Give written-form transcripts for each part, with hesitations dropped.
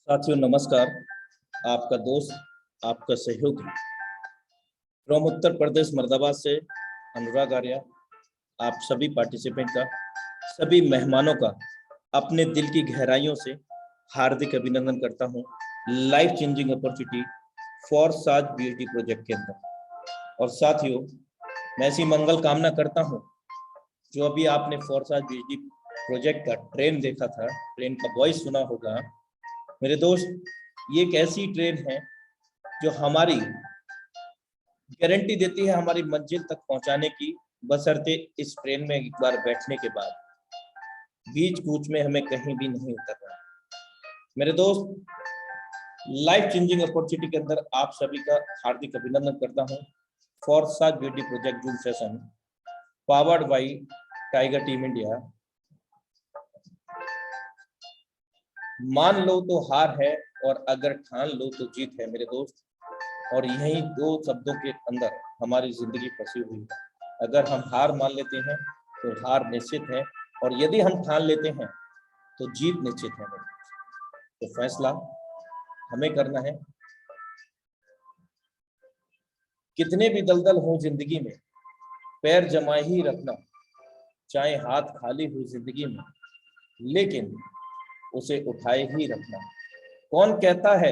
साथियों नमस्कार। आपका दोस्त, आपका सहयोगी फ्रॉम उत्तर प्रदेश मर्दाबाद से अनुराग आर्या, आप सभी पार्टिसिपेंट का, सभी मेहमानों का अपने दिल की गहराइयों से हार्दिक अभिनंदन करता हूं लाइफ चेंजिंग अपॉर्चुनिटी फॉर साज पीएचडी प्रोजेक्ट के अंदर। और साथियों, मैं ऐसी मंगल कामना करता हूं, जो अभी आपने फॉर साज पीएचडी प्रोजेक्ट का ट्रेन देखा था, ट्रेन का वॉइस सुना होगा, मेरे दोस्त, ये एक ऐसी ट्रेन है जो हमारी गारंटी देती है हमारी मंजिल तक पहुंचाने की, बशर्ते इस ट्रेन में एक बार बैठने के बाद बीच कूच में हमें कहीं भी नहीं उतरना। मेरे दोस्त, लाइफ चेंजिंग अपॉर्चुनिटी के अंदर आप सभी का हार्दिक अभिनंदन करता हूं। फॉर साज beauty project zoom session powered by tiger team India. मान लो तो हार है और अगर ठान लो तो जीत है मेरे दोस्त। और यही दो शब्दों के अंदर हमारी जिंदगी फंसी हुई है। अगर हम हार मान लेते हैं तो हार निश्चित है, और यदि हम ठान लेते हैं तो जीत निश्चित है मेरे दोस्त। तो फैसला हमें करना है। कितने भी दलदल हो जिंदगी में, पैर जमा ही रखना, चाहे हाथ खाली हो जिंदगी में, लेकिन उसे उठाए ही रखना। कौन कहता है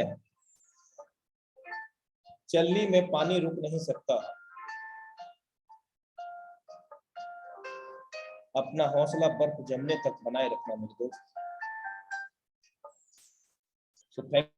चलनी में पानी रुक नहीं सकता, अपना हौसला बर्फ जमने तक बनाए रखना मेरे दोस्त। So thank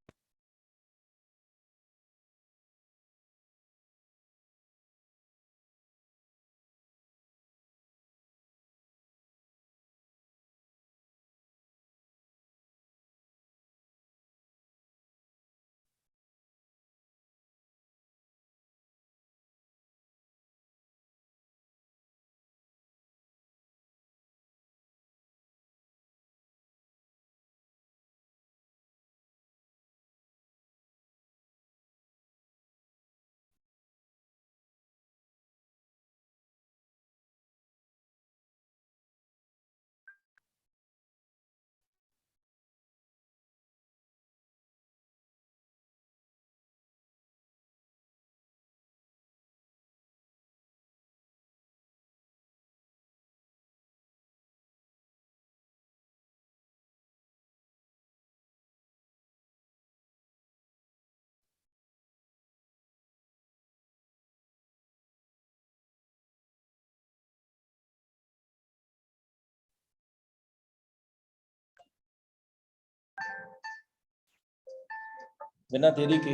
बिना देरी के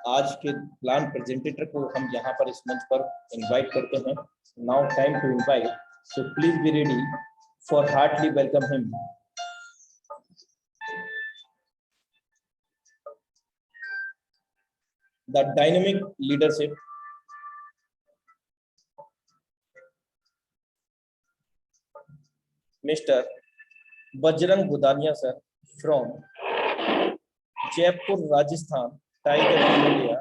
आज के प्लान प्रेजेंटेटर को हम यहाँ पर इस मंच पर इनवाइट करते हैं। Now time to invite, so please be ready for heartly welcome him. The dynamic leadership mister Bajrang Budania sir from Jaipur Rajasthan, tiger team India.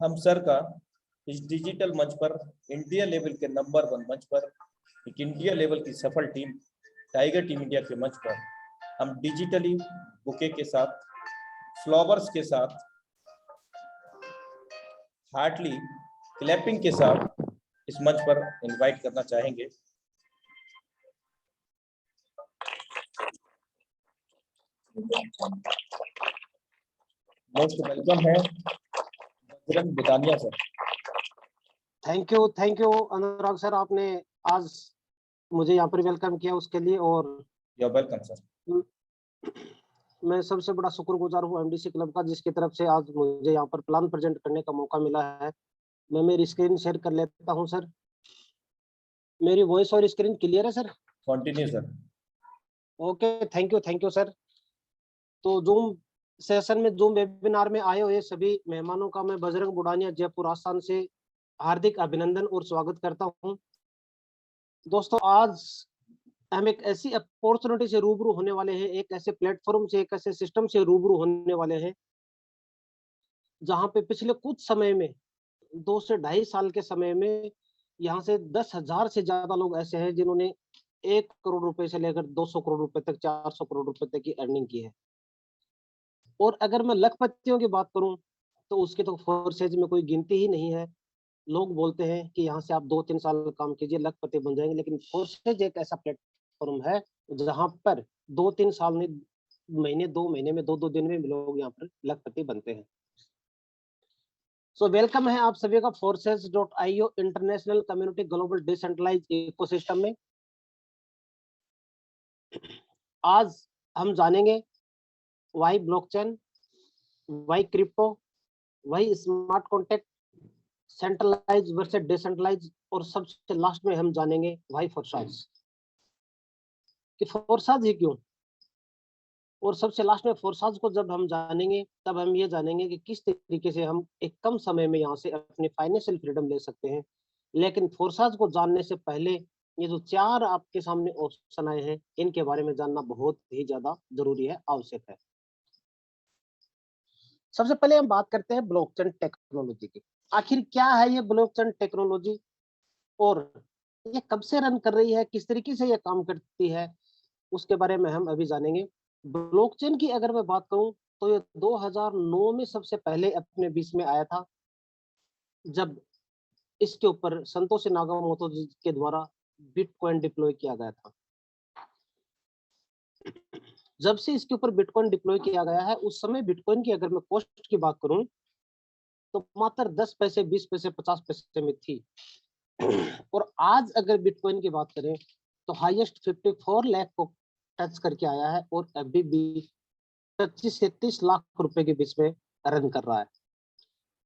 हम सर का इस डिजिटल मंच पर, इंडिया लेवल के नंबर 1 मंच पर, एक इंडिया लेवल की सफल टीम टाइगर टीम इंडिया के मंच पर हम डिजिटली बुके के साथ, फ्लावर्स के साथ, हार्टली क्लैपिंग के साथ इस मंच पर इनवाइट करना चाहेंगे। मोस्ट वेलकम है Bajrang Budania sir. Thank you Anurag sir, आपने आज मुझे यहाँ पर वेलकम किया उसके लिए। और यू आर वेलकम सर। मैं सबसे बड़ा शुक्रगुजार हूँ एमडीसी क्लब का, जिसकी तरफ से आज मुझे यहाँ पर प्लान प्रेजेंट करने का मौका मिला है। मैं मेरी स्क्रीन शेयर कर लेता हूँ सर। मेरी वॉइस और स्क्रीन क्लियर है sir? Continue sir. Okay, thank you sir. तो जूम सेशन में, जूम वेबिनार में आए हुए सभी मेहमानों का मैं बजरंग बुडानिया जयपुर राजस्थान से हार्दिक अभिनंदन और स्वागत करता हूं। दोस्तों, आज हम एक ऐसी अपॉर्चुनिटी से रूबरू होने वाले हैं, एक ऐसे प्लेटफॉर्म से, एक ऐसे सिस्टम से रूबरू होने वाले हैं, जहां पे पिछले कुछ समय में, 2 से 2.5 साल के समय में, यहाँ से 10,000 से ज्यादा लोग ऐसे हैं जिन्होंने 1 करोड़ रुपए से लेकर 200 करोड़ रुपए तक, 400 करोड़ रुपए तक की अर्निंग की है। और अगर मैं लखपतियों की बात करूं तो उसके तो फोर्सेज में कोई गिनती ही नहीं है। लोग बोलते हैं कि यहाँ से आप 2-3 साल काम कीजिए लखपति बन जाएंगे, लेकिन फोर्सेज एक ऐसा प्लेटफॉर्म है जहां पर 2-3 साल में, महीने 2 महीने में, 2-2 दिन में लोग यहाँ पर लखपति बनते हैं। सो वेलकम है आप सभी का forces.io international community global decentralise ecosystem में। आज हम जानेंगे why blockchain, why crypto, why smart contract, centralise versus decentralise, और सबसे लास्ट में हम जानेंगे वाई फोर्साज, कि फोर्साज ही क्यों। और सबसे लास्ट में फोर्साज को जब हम जानेंगे तब हम ये जानेंगे कि किस तरीके से हम एक कम समय में यहाँ से अपनी फाइनेंशियल फ्रीडम ले सकते हैं। लेकिन फोर्साज को जानने से पहले ये जो 4 आपके सामने ऑप्शन आए हैं इनके बारे में जानना बहुत ही ज्यादा जरूरी है, आवश्यक है। सबसे पहले हम बात करते हैं ब्लॉकचेन टेक्नोलॉजी की। आखिर क्या है ये ब्लॉकचेन टेक्नोलॉजी और ये कब से रन कर रही है, किस तरीके से ये काम करती है, उसके बारे में हम अभी जानेंगे। ब्लॉकचेन की अगर मैं बात करूं तो ये 2009 में सबसे पहले अपने बीच में आया था, जब इसके ऊपर संतोषी नाकामोटो जी के द्वारा बिटकॉइन डिप्लॉय किया गया था। जब से इसके ऊपर बिटकॉइन डिप्लॉय किया गया है उस समय बिटकॉइन की अगर मैं कॉस्ट की बात करूं तो मात्र 10 पैसे, 20 पैसे, 50 पैसे में थी। और आज अगर बिटकॉइन की बात करें तो हाईएस्ट 54 लाख को टच करके आया है और अभी भी 25 से 30 लाख रुपए के बीच में रन कर रहा है।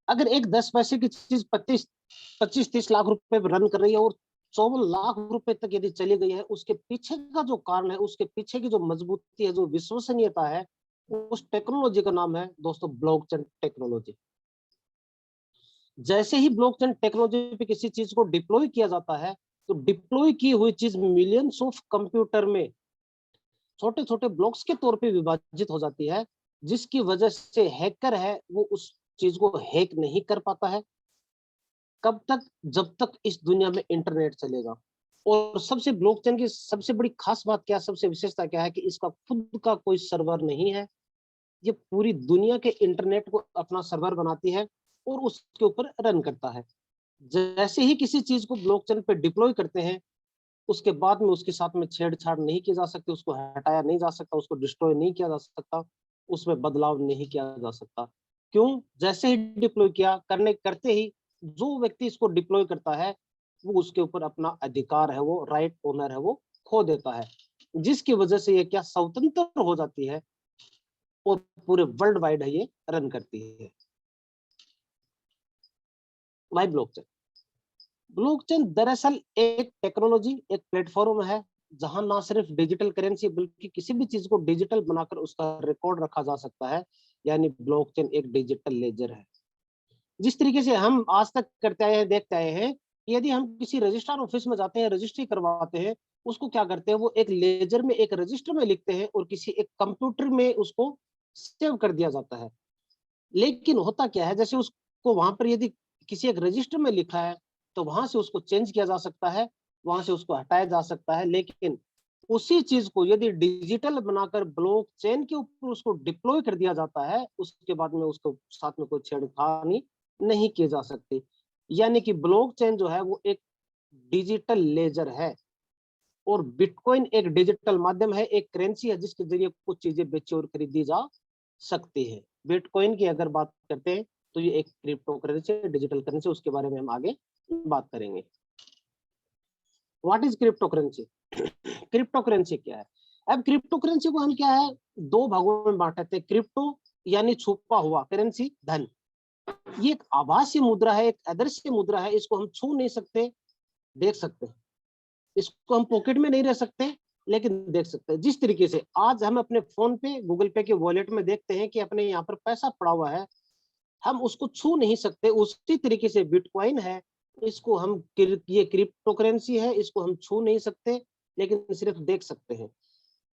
अगर एक 10 पैसे की चीज 25-30 लाख रुपए रन कर रही है और 54 लाख रुपए तक यदि चली गई है, उसके पीछे का जो कारण है, उसके पीछे की जो मजबूती है, जो विश्वसनीयता है, उस टेक्नोलॉजी का नाम है दोस्तों ब्लॉकचेन टेक्नोलॉजी। जैसे ही ब्लॉकचेन टेक्नोलॉजी पे किसी चीज को डिप्लॉय किया जाता है तो डिप्लॉय की हुई चीज मिलियंस ऑफ कंप्यूटर में छोटे छोटे ब्लॉक्स के तौर पे विभाजित हो जाती है, जिसकी वजह से हैकर है वो उस चीज को हैक नहीं कर पाता है। कब तक? जब तक इस दुनिया में इंटरनेट चलेगा। और सबसे ब्लॉकचेन की सबसे बड़ी खास बात क्या, सबसे विशेषता क्या है कि इसका खुद का कोई सर्वर नहीं है। ये पूरी दुनिया के इंटरनेट को अपना सर्वर बनाती है और उसके ऊपर रन करता है। जैसे ही किसी चीज को ब्लॉकचेन पे डिप्लॉय करते हैं उसके बाद में उसके साथ में छेड़छाड़ नहीं की जा सकती, उसको हटाया नहीं जा सकता, उसको डिस्ट्रॉय नहीं किया जा सकता, उसमें बदलाव नहीं किया जा सकता। क्यों? जैसे ही डिप्लॉय किया करते ही जो व्यक्ति इसको डिप्लॉय करता है वो उसके ऊपर अपना अधिकार है, वो राइट ओनर है, वो खो देता है, जिसकी वजह से ये क्या स्वतंत्र हो जाती है और पूरे वर्ल्ड वाइड है ये रन करती है। Y blockchain? ब्लॉकचेन दरअसल एक टेक्नोलॉजी, एक प्लेटफॉर्म है जहां ना सिर्फ डिजिटल करेंसी बल्कि किसी भी चीज को डिजिटल बनाकर उसका रिकॉर्ड रखा जा सकता है। यानी ब्लॉकचेन एक डिजिटल लेजर है। जिस तरीके से हम आज तक करते आए हैं, देखते आए हैं, यदि हम किसी रजिस्ट्रार ऑफिस में जाते हैं, रजिस्ट्री करवाते हैं, उसको क्या करते हैं, वो एक लेजर में, एक रजिस्टर में लिखते हैं और किसी एक कंप्यूटर में उसको सेव कर दिया जाता है। लेकिन होता क्या है, जैसे उसको वहां पर यदि किसी एक रजिस्टर में लिखा है तो वहां से उसको चेंज किया जा सकता है, वहां से उसको हटाया जा सकता है। लेकिन उसी चीज को यदि डिजिटल बनाकर ब्लॉकचेन के ऊपर उसको डिप्लॉय कर दिया जाता है, उसके बाद में उसको साथ में कोई छेड़खानी नहीं की जा सकती। यानी कि ब्लॉकचेन जो है वो एक डिजिटल लेजर है और बिटकॉइन एक डिजिटल माध्यम है, एक करेंसी है जिसके जरिए कुछ चीजें बेची और खरीदी जा सकती है। बिटकॉइन की अगर बात करते हैं तो ये एक क्रिप्टो करेंसी है, डिजिटल करेंसी, उसके बारे में हम आगे बात करेंगे। What is crypto currency? Crypto currency क्या है? अब क्रिप्टो करेंसी को हम क्या है, 2 भागों में बांटते हैं। क्रिप्टो यानी छुपा हुआ, करेंसी धन। ये एक आभासी मुद्रा है, एक अदृश्य मुद्रा है, इसको हम छू नहीं सकते, देख सकते हैं। इसको हम पॉकेट में नहीं रह सकते लेकिन देख सकते हैं। जिस तरीके से आज हम अपने फोन पे, गूगल पे के वॉलेट में देखते हैं कि अपने यहाँ पर पैसा पड़ा हुआ है, हम उसको छू नहीं सकते, उसी तरीके से बिटकॉइन है, इसको हम ये क्रिप्टो करेंसी है, इसको हम छू नहीं सकते लेकिन सिर्फ देख सकते हैं।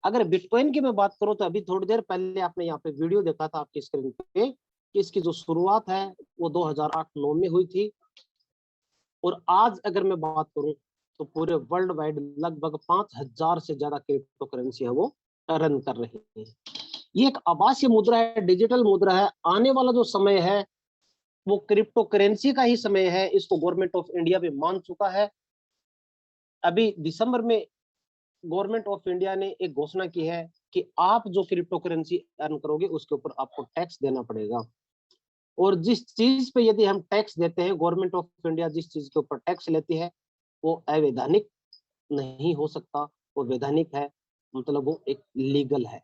अगर बिटकॉइन की मैं बात करूं तो अभी थोड़ी देर पहले आपने यहाँ पे वीडियो देखा था आपकी स्क्रीन पे कि इसकी जो शुरुआत है वो 2008-9 में हुई थी। और आज अगर मैं बात करूं तो पूरे वर्ल्ड वाइड लगभग 5000 से ज्यादा क्रिप्टो करेंसी है वो रन कर रही है। ये एक आभासी मुद्रा है, डिजिटल मुद्रा है। आने वाला जो समय है वो क्रिप्टो करेंसी का ही समय है। इसको गवर्नमेंट ऑफ इंडिया भी मान चुका है। अभी दिसंबर में गवर्नमेंट ऑफ इंडिया ने एक घोषणा की है कि आप जो क्रिप्टो करेंसी अर्न करोगे उसके ऊपर आपको टैक्स देना पड़ेगा। और जिस चीज पे यदि हम टैक्स देते हैं, गवर्नमेंट ऑफ इंडिया जिस चीज के ऊपर टैक्स लेती है वो अवैधानिक नहीं हो सकता, वो वैधानिक है, मतलब वो एक लीगल है।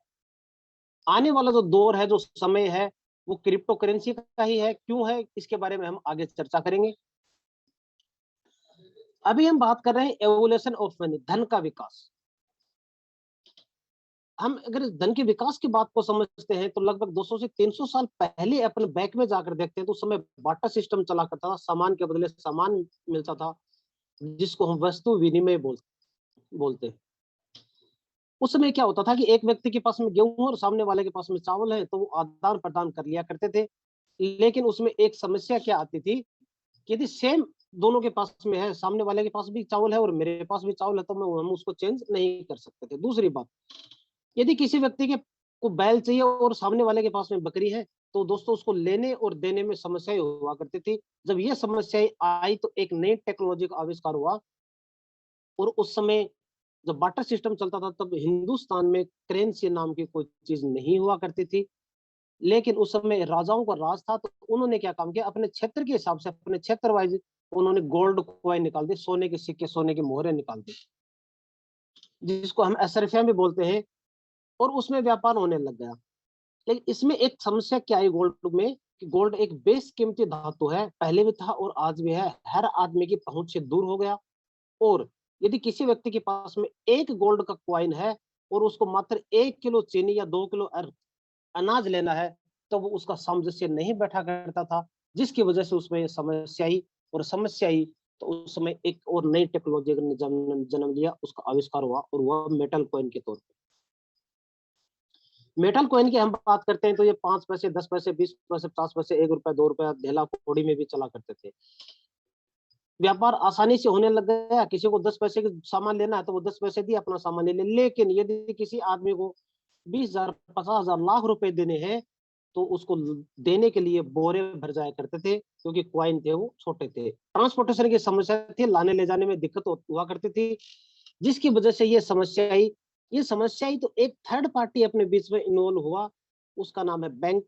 आने वाला जो दौर है, जो समय है, वो क्रिप्टो करेंसी का ही है। क्यों है, इसके बारे में हम आगे चर्चा करेंगे। अभी हम बात कर रहे हैं एवोल्यूशन ऑफ मनी, धन का विकास। हम अगर इस धन के विकास की बात को समझते हैं तो लगभग 200 से 300 साल पहले अपने बैक में जाकर देखते हैं तो उस समय बाटा सिस्टम चला करता था। सामान के बदले सामान मिलता था, जिसको हम वस्तु विनिमय बोलते हैं। उस समय क्या होता था कि एक व्यक्ति के पास में गेहूं और सामने वाले के पास में चावल है तो वो आदान प्रदान कर लिया करते थे। लेकिन उसमें एक समस्या क्या आती थी कि यदि सेम दोनों के पास में है, सामने वाले के पास भी चावल है और मेरे पास भी चावल है, तो हम उसको चेंज नहीं कर सकते थे। दूसरी बात, यदि किसी व्यक्ति के को बैल चाहिए और सामने वाले के पास में बकरी है, तो दोस्तों उसको लेने और देने में समस्याएं हुआ करती थी। जब ये समस्याएं आई तो एक नई टेक्नोलॉजी का आविष्कार हुआ। और उस समय जब बाटर सिस्टम चलता था तब हिंदुस्तान में करेंसी नाम की कोई चीज नहीं हुआ करती थी। लेकिन उस समय राजाओं का राज था तो उन्होंने क्या काम किया, अपने क्षेत्र के हिसाब से, अपने क्षेत्र वाइज उन्होंने गोल्ड कॉइन निकाल दी, सोने के सिक्के, सोने की मोहरें निकाल दी, जिसको हम असरफिया भी बोलते हैं। और उसमें व्यापार होने लग गया। लेकिन इसमें एक समस्या क्या है गोल्ड में, कि गोल्ड एक बेशकीमती धातु है, पहले भी था और आज भी है, हर आदमी की पहुंच से दूर हो गया। और यदि किसी व्यक्ति के पास में एक गोल्ड का कॉइन है और उसको मात्र 1 किलो चीनी या 2 किलो अनाज लेना है, तो वो उसका सामंजस्य नहीं बैठा करता था, जिसकी वजह से उसमें समस्या आई। और समस्या आई तो उस समय एक और नई टेक्नोलॉजी ने जन्म लिया, उसका आविष्कार हुआ और वह मेटल कॉइन के तौर पर। मेटल कॉइन की हम बात करते हैं तो ये 5 पैसे, 10 पैसे, 20 पैसे, 50 पैसे, 1 रुपया, 2 रुपया, ढेला कौड़ी में भी चला करते थे। व्यापार आसानी से होने लग गया। किसी को 10 पैसे का सामान लेना है तो वो 10 पैसे दिए अपना सामान ले ले। लेकिन यदि किसी आदमी को 20,000, 50,000, लाख रुपए देने हैं तो उसको देने के लिए बोरे भर जाया करते थे, क्योंकि क्वाइन थे वो छोटे थे। ट्रांसपोर्टेशन की समस्या थी, लाने ले जाने में दिक्कत हुआ करती थी, जिसकी वजह से ये समस्या आई। ये समस्या आई तो एक थर्ड पार्टी अपने बीच में इन्वॉल्व हुआ, उसका नाम है बैंक।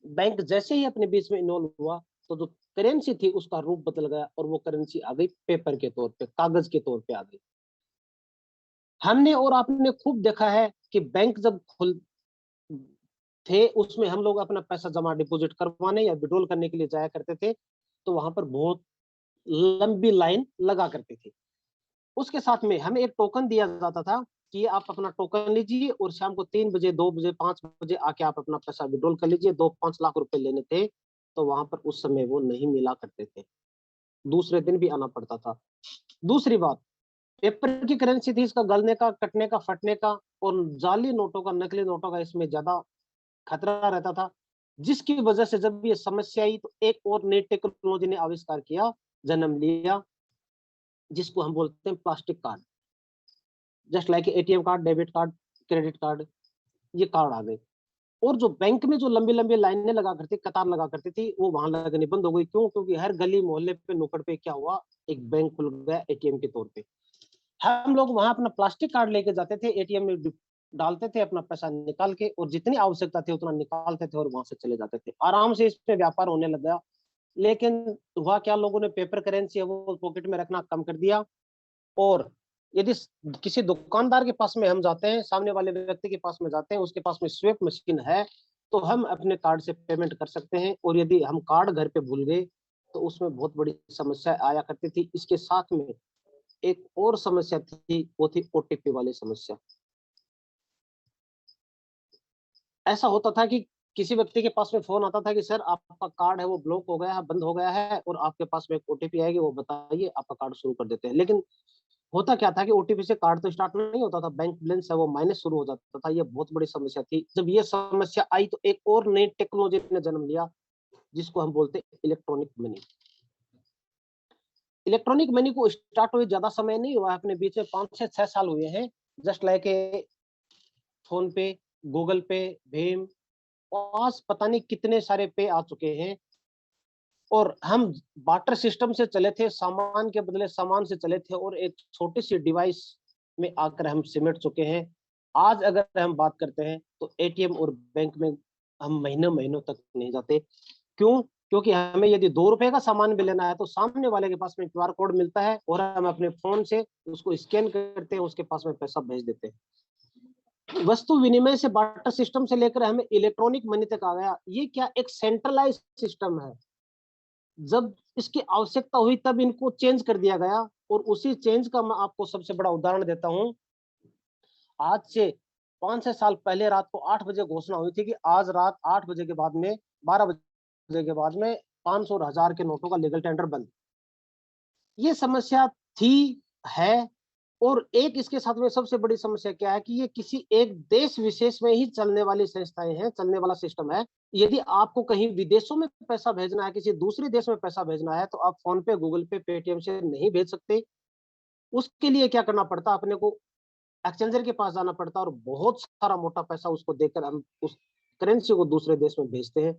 बैंक जैसे ही अपने बीच में इन्वॉल्व हुआ तो जो करेंसी थी उसका रूप बदल गया और वो करेंसी आ गई पेपर के तौर पे, कागज के तौर पे आ गई। हमने और आपने खूब देखा है कि बैंक जब खुल थे उसमें हम लोग अपना पैसा जमा डिपॉजिट करवाने या विड्रॉल करने के लिए जाया करते थे, तो वहां पर बहुत लंबी लाइन लगा करती थी। उसके साथ में हमें एक टोकन दिया जाता था कि आप अपना टोकन लीजिए और शाम को 3 बजे, 2 बजे, 5 बजे आके आप अपना पैसा विड्रॉल कर लीजिए। 2-5 लाख रुपए लेने थे तो वहां पर उस समय वो नहीं मिला करते थे, दूसरे दिन भी आना पड़ता था। दूसरी बात, पेपर की करेंसी थी, इसका गलने का, कटने का, फटने का और जाली नोटों का, नकली नोटों का इसमें ज्यादा खतरा रहता था। जिसकी वजह से जब ये समस्या आई तो एक और नई टेक्नोलॉजी ने आविष्कार किया, जन्म लिया, जिसको हम बोलते हैं plastic card. Just like ATM card, debit card, credit card, ये कार्ड आ गए। और जो बैंक में जो लंबी लंबी लाइनें लगा करती, कतार लगा करती थी, वो वहां लगनी बंद हो गई। क्यों? क्योंकि हर गली मोहल्ले पे, नुक्कड़ पे क्या हुआ, एक बैंक खुल गया एटीएम के तौर पे। हम लोग वहां अपना प्लास्टिक कार्ड लेके जाते थे, एटीएम में डालते थे अपना पैसा निकाल के, और जितनी आवश्यकता थी उतना निकालते थे और वहां से चले जाते थे। आराम से इस पे व्यापार होने लग गया। लेकिन हुआ क्या, लोगों ने पेपर करेंसी है वो पॉकेट में रखना कम कर दिया। और यदि किसी दुकानदार के पास में हम जाते हैं, सामने वाले व्यक्ति के पास में जाते हैं, उसके पास में स्wift मशीन है, तो हम अपने कार्ड से पेमेंट कर सकते हैं। और यदि हम कार्ड घर पे भूल गए तो उसमें बहुत बड़ी समस्या आया करती थी। इसके साथ में एक और समस्या थी, वो थी ओटीपी वाली समस्या। ऐसा होता था कि किसी व्यक्ति के पास में फोन आता था कि सर आपका कार्ड है वो ब्लॉक हो गया है, बंद हो गया है, और आपके पास में एक ओटीपी आएगी, वो बताइए, आपका कार्ड शुरू कर देते हैं। लेकिन होता क्या था कि ओटीपी से कार्ड तो स्टार्ट नहीं होता था, बैंक बैलेंस है वो माइनस शुरू हो जाता था। ये बहुत बड़ी समस्या थी। जब ये समस्या आई तो एक और नई टेक्नोलॉजी ने जन्म लिया, जिसको हम बोलते हैं इलेक्ट्रॉनिक मनी। इलेक्ट्रॉनिक मनी को स्टार्ट हुए ज्यादा समय नहीं हुआ, अपने बीच में 5 से 6 साल हुए हैं। जस्ट लाइक फोन पे, गूगल पे, भीम, और पता नहीं कितने सारे पे आ चुके हैं। और हम बार्टर सिस्टम से चले थे, सामान के बदले सामान से चले थे, और एक छोटी सी डिवाइस में आकर हम सिमट चुके हैं। आज अगर हम बात करते हैं तो एटीएम और बैंक में हम महीनों महीनों तक नहीं जाते। क्यों? क्योंकि हमें यदि 2 रुपए का सामान भी लेना है तो सामने वाले के पास में क्यूआर कोड मिलता है और हम अपने फोन से उसको स्कैन करते हैं, उसके पास में पैसा भेज देते हैं। वस्तु विनिमय से, बार्टर सिस्टम से लेकर हमें इलेक्ट्रॉनिक मनी तक आ गया। ये क्या एक सेंट्रलाइज सिस्टम है? जब इसकी आवश्यकता हुई तब इनको चेंज कर दिया गया। और उसी चेंज का मैं आपको सबसे बड़ा उदाहरण देता हूं। आज से 5-6 साल पहले रात को 8 बजे घोषणा हुई थी कि आज रात 8 बजे के बाद में, 12 बजे के बाद में 500 और 1000 के नोटों का लीगल टेंडर बंद। ये समस्या थी, है। और एक इसके साथ में सबसे बड़ी समस्या क्या है कि ये किसी एक देश विशेष में ही चलने वाली संस्थाएं हैं, चलने वाला सिस्टम है। यदि आपको कहीं विदेशों में पैसा भेजना है, किसी दूसरे देश में पैसा भेजना है, तो आप फोन पे, गूगल पे, पेटीएम से नहीं भेज सकते। उसके लिए क्या करना पड़ता, अपने को एक्सचेंजर के पास जाना पड़ता और बहुत सारा मोटा पैसा उसको देकर हम उस करेंसी को दूसरे देश में भेजते हैं।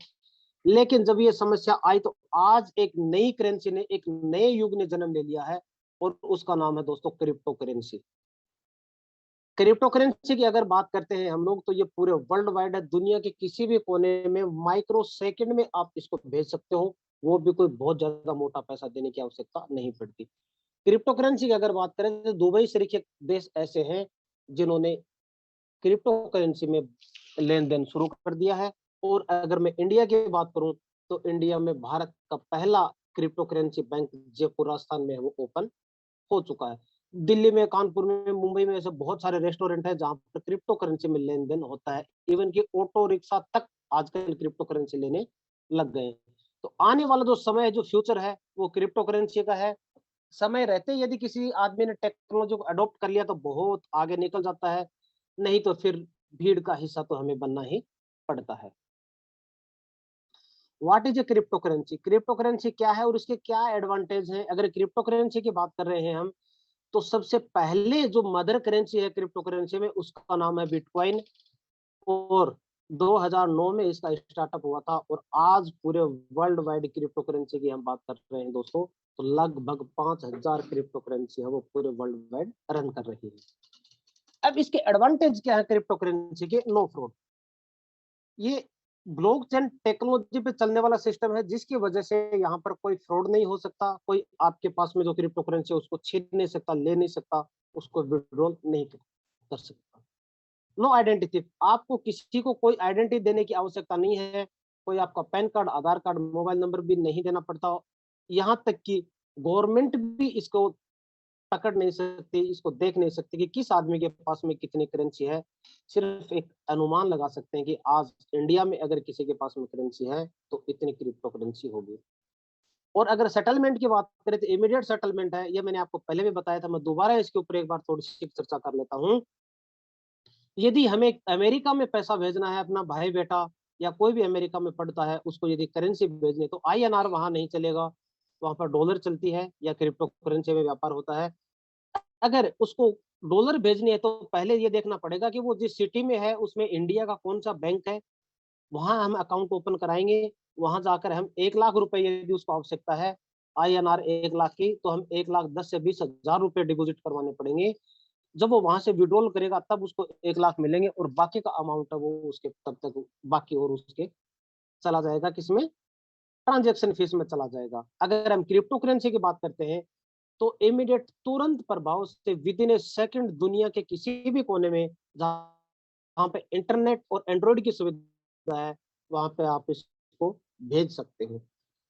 लेकिन जब ये समस्या आई तो आज एक नई करेंसी ने, एक नए युग ने जन्म ले लिया है, और उसका नाम है दोस्तों क्रिप्टो करेंसी। क्रिप्टो करेंसी की अगर बात करते हैं हम लोग, तो ये पूरे वर्ल्ड वाइड है। दुनिया के किसी भी कोने में माइक्रो सेकंड में आप इसको भेज सकते हो। वो भी कोई बहुत ज्यादा मोटा पैसा देने की आवश्यकता नहीं पड़ती। क्रिप्टो करेंसी की अगर बात करें तो दुबई सरीखे देश ऐसे हैं जिन्होंने क्रिप्टो करेंसी में लेन देन शुरू कर दिया है। और अगर मैं इंडिया की बात करूं तो इंडिया में भारत का पहला crypto currency bank Jaipur Rajasthan में है, वो ओपन हो चुका है। दिल्ली में, कानपुर में, मुंबई में ऐसे बहुत सारे रेस्टोरेंट है जहां पर क्रिप्टो करेंसी में लेन देन होता है। इवन कि ऑटो रिक्शा तक आजकल क्रिप्टो करेंसी लेने लग गए हैं। तो आने वाला जो समय है, जो फ्यूचर है, वो क्रिप्टो करेंसी का है। समय रहते यदि किसी आदमी ने टेक्नोलॉजी को अडॉप्ट कर लिया तो बहुत आगे निकल जाता है, नहीं तो फिर भीड़ का हिस्सा तो हमें बनना ही पड़ता है। What is a crypto currency? Crypto currency क्या है और इसके क्या एडवांटेज हैं? अगर क्रिप्टो करेंसी की बात कर रहे हैं हम, तो सबसे पहले जो मदर करेंसी है क्रिप्टो करेंसी में, उसका नाम है बिटकॉइन। और 2009 में इसका स्टार्टअप हुआ था। और आज पूरे वर्ल्ड वाइड क्रिप्टो करेंसी की हम बात कर रहे हैं दोस्तों, तो लगभग 5000 क्रिप्टो करेंसी है वो पूरे वर्ल्ड वाइड रन कर रही है। अब इसके एडवांटेज क्या है क्रिप्टो करेंसी के? No fraud. ये ब्लॉकचेन टेक्नोलॉजी पे चलने वाला सिस्टम है, जिसकी वजह से यहाँ पर कोई फ्रॉड नहीं हो सकता। कोई आपके पास में जो क्रिप्टो करेंसी है उसको छीन नहीं सकता, ले नहीं सकता, उसको विड्रॉल नहीं कर सकता। नो आइडेंटिटी, आपको किसी को कोई आइडेंटिटी देने की आवश्यकता नहीं है। कोई आपका पैन कार्ड, आधार कार्ड, मोबाइल नंबर भी नहीं देना पड़ता। यहाँ तक कि गवर्नमेंट भी इसको पकड़ नहीं सकती, इसको देख नहीं सकती कि किस आदमी के पास में कितनी करेंसी है। सिर्फ एक अनुमान लगा सकते हैं कि आज इंडिया में अगर किसी के पास में करेंसी है तो इतनी क्रिप्टो करेंसी होगी। और अगर सेटलमेंट की बात करें तो इमीडिएट सेटलमेंट है। ये मैंने आपको पहले भी बताया था, मैं दोबारा इसके ऊपर एक बार थोड़ी सी चर्चा कर लेता हूँ। यदि हमें अमेरिका में पैसा भेजना है, अपना भाई बेटा या कोई भी अमेरिका में पढ़ता है, उसको यदि करेंसी भेजनी, तो आईएनआर वहां नहीं चलेगा, वहां पर डॉलर चलती है या क्रिप्टो करेंसी में व्यापार होता है। अगर उसको डॉलर भेजनी है तो पहले ये देखना पड़ेगा कि वो जिस सिटी में है उसमें इंडिया का कौन सा बैंक है। वहां हम अकाउंट ओपन कराएंगे। वहां जाकर हम 1 लाख रुपए, यदि उसको आवश्यकता है आईएनआर 1 लाख की, तो हम 1,10,000 से 20,000 रुपए डिपोजिट करवाने पड़ेंगे। जब वो वहां से विड्रॉल करेगा तब उसको 1 लाख मिलेंगे, और बाकी का अमाउंट है वो उसके तब तक बाकी और उसके चला जाएगा किसमें? ट्रांजेक्शन फीस में चला जाएगा। अगर हम क्रिप्टो करेंसी की बात करते हैं तो इमीडिएट, तुरंत प्रभाव से, विद इन ए सेकंड, दुनिया के किसी भी कोने में जहां पे इंटरनेट और एंड्रॉइड की सुविधा है, वहां पे आप इसको भेज सकते हो।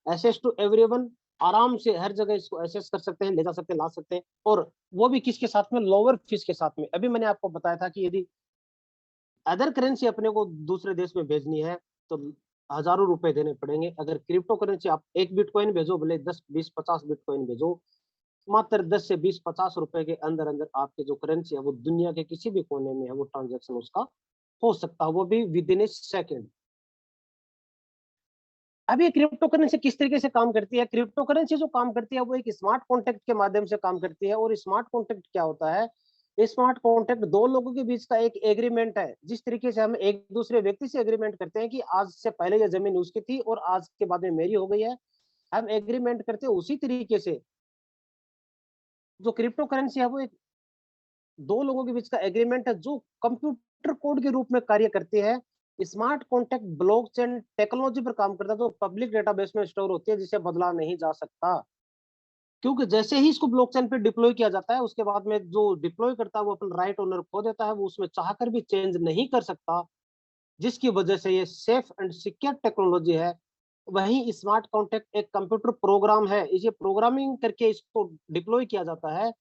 एक्सेस टू एवरीवन, आराम से हर जगह इसको एक्सेस कर सकते हैं, ले जा सकते हैं, ला सकते हैं। और वो भी किसके साथ में? लोअर फीस के साथ में। अभी मैंने आपको बताया था कि यदि अदर करेंसी अपने को दूसरे देश में भेजनी है तो हजारों रुपए देने पड़ेंगे। अगर क्रिप्टो करेंसी आप एक बिटकॉइन भेजो, भले 10, 20, 50 बिटकॉइन भेजो, मात्र 10 से 20, 50 रुपए के अंदर अंदर आपकी जो करेंसी है वो दुनिया के किसी भी कोने में है, वो ट्रांजेक्शन उसका हो सकता है, वो भी विद इन ए सेकेंड। अब ये क्रिप्टो करेंसी किस तरीके से काम करती है? क्रिप्टो करेंसी जो काम करती है वो एक स्मार्ट कॉन्ट्रैक्ट के माध्यम से काम करती है। और स्मार्ट कॉन्ट्रैक्ट क्या होता है? स्मार्ट कॉन्ट्रैक्ट दो लोगों के बीच का एक एग्रीमेंट है। जिस तरीके से हम एक दूसरे व्यक्ति से एग्रीमेंट करते हैं कि आज से पहले ये जमीन उसकी थी और आज के बाद में मेरी हो गई है, हम एग्रीमेंट करते हैं उसी तरीके से जो क्रिप्टो करेंसी है वो एक दो लोगों के बीच का एग्रीमेंट है जो कंप्यूटर कोड के रूप में कार्य करती है। स्मार्ट कॉन्ट्रैक्ट ब्लॉकचेन टेक्नोलॉजी पर काम करता है जो पब्लिक डेटाबेस में स्टोर होती है जिसे बदला नहीं जा सकता। क्योंकि जैसे ही इसको ब्लॉकचेन पे डिप्लॉय किया जाता है उसके बाद में जो डिप्लॉय करता है वो अपन राइट ओनर खो देता है, वो उसमें चाहकर भी चेंज नहीं कर सकता, जिसकी वजह से ये सेफ एंड सिक्योर टेक्नोलॉजी है। वहीं स्मार्ट कॉन्ट्रैक्ट एक कंप्यूटर प्रोग्राम है, इसे प्रोग्रामिंग करके इसको डिप्लॉय किया जाता है।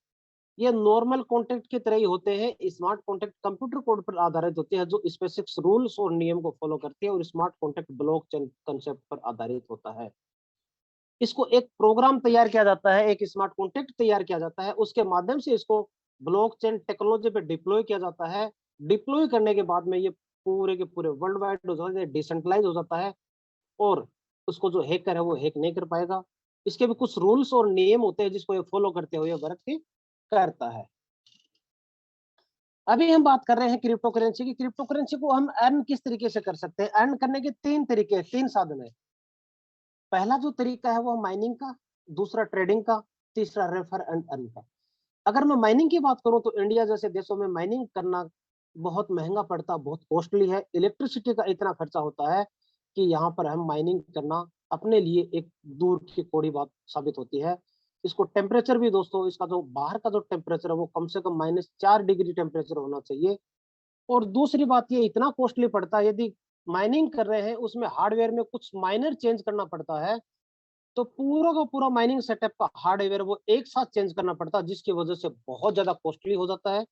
ये नॉर्मल कॉन्ट्रैक्ट की तरह ही होते हैं। स्मार्ट कॉन्ट्रैक्ट कंप्यूटर कोड पर आधारित होते हैं जो स्पेसिफिक रूल्स और नियम को फॉलो करती है, और स्मार्ट कॉन्ट्रैक्ट ब्लॉकचेन कंसेप्ट पर आधारित होता है। इसको एक प्रोग्राम तैयार किया जाता है, एक स्मार्ट कॉन्ट्रैक्ट तैयार किया जाता है, उसके माध्यम से इसको ब्लॉकचेन टेक्नोलॉजी पे डिप्लॉय किया जाता है। डिप्लॉय करने के बाद में ये पूरे के पूरे वर्ल्ड वाइड हो जाता है, डिसेंट्रलाइज हो जाता है, और उसको जो हैकर है वो हैक नहीं कर पाएगा। इसके भी कुछ रूल्स और नियम होते हैं जिसको ये फॉलो करते हुए वर्क करता है। अभी हम बात कर रहे हैं क्रिप्टो करेंसी की। क्रिप्टो करेंसी को हम अर्न किस तरीके से कर सकते हैं? अर्न करने के तीन तरीके, तीन साधन है। पहला जो तरीका है वो माइनिंग का, दूसरा ट्रेडिंग का, तीसरा रेफर एंड अर्न का। अगर मैं माइनिंग की बात करूं तो इंडिया जैसे देशों में माइनिंग करना बहुत महंगा पड़ता, बहुत कॉस्टली है। इलेक्ट्रिसिटी का इतना खर्चा होता है कि यहाँ पर हम माइनिंग करना अपने लिए एक दूर की कोड़ी बात साबित होती है। इसको टेम्परेचर भी दोस्तों, इसका जो बाहर का जो टेम्परेचर है वो कम से कम -4 डिग्री टेम्परेचर होना चाहिए। और दूसरी बात ये इतना कॉस्टली पड़ता है, यदि माइनिंग कर रहे हैं उसमें हार्डवेयर में कुछ माइनर चेंज करना पड़ता है तो पूरा का पूरा माइनिंग सेटअप का हार्डवेयर वो एक साथ चेंज करना पड़ता है, जिसकी वजह से बहुत ज्यादा कॉस्टली हो जाता है।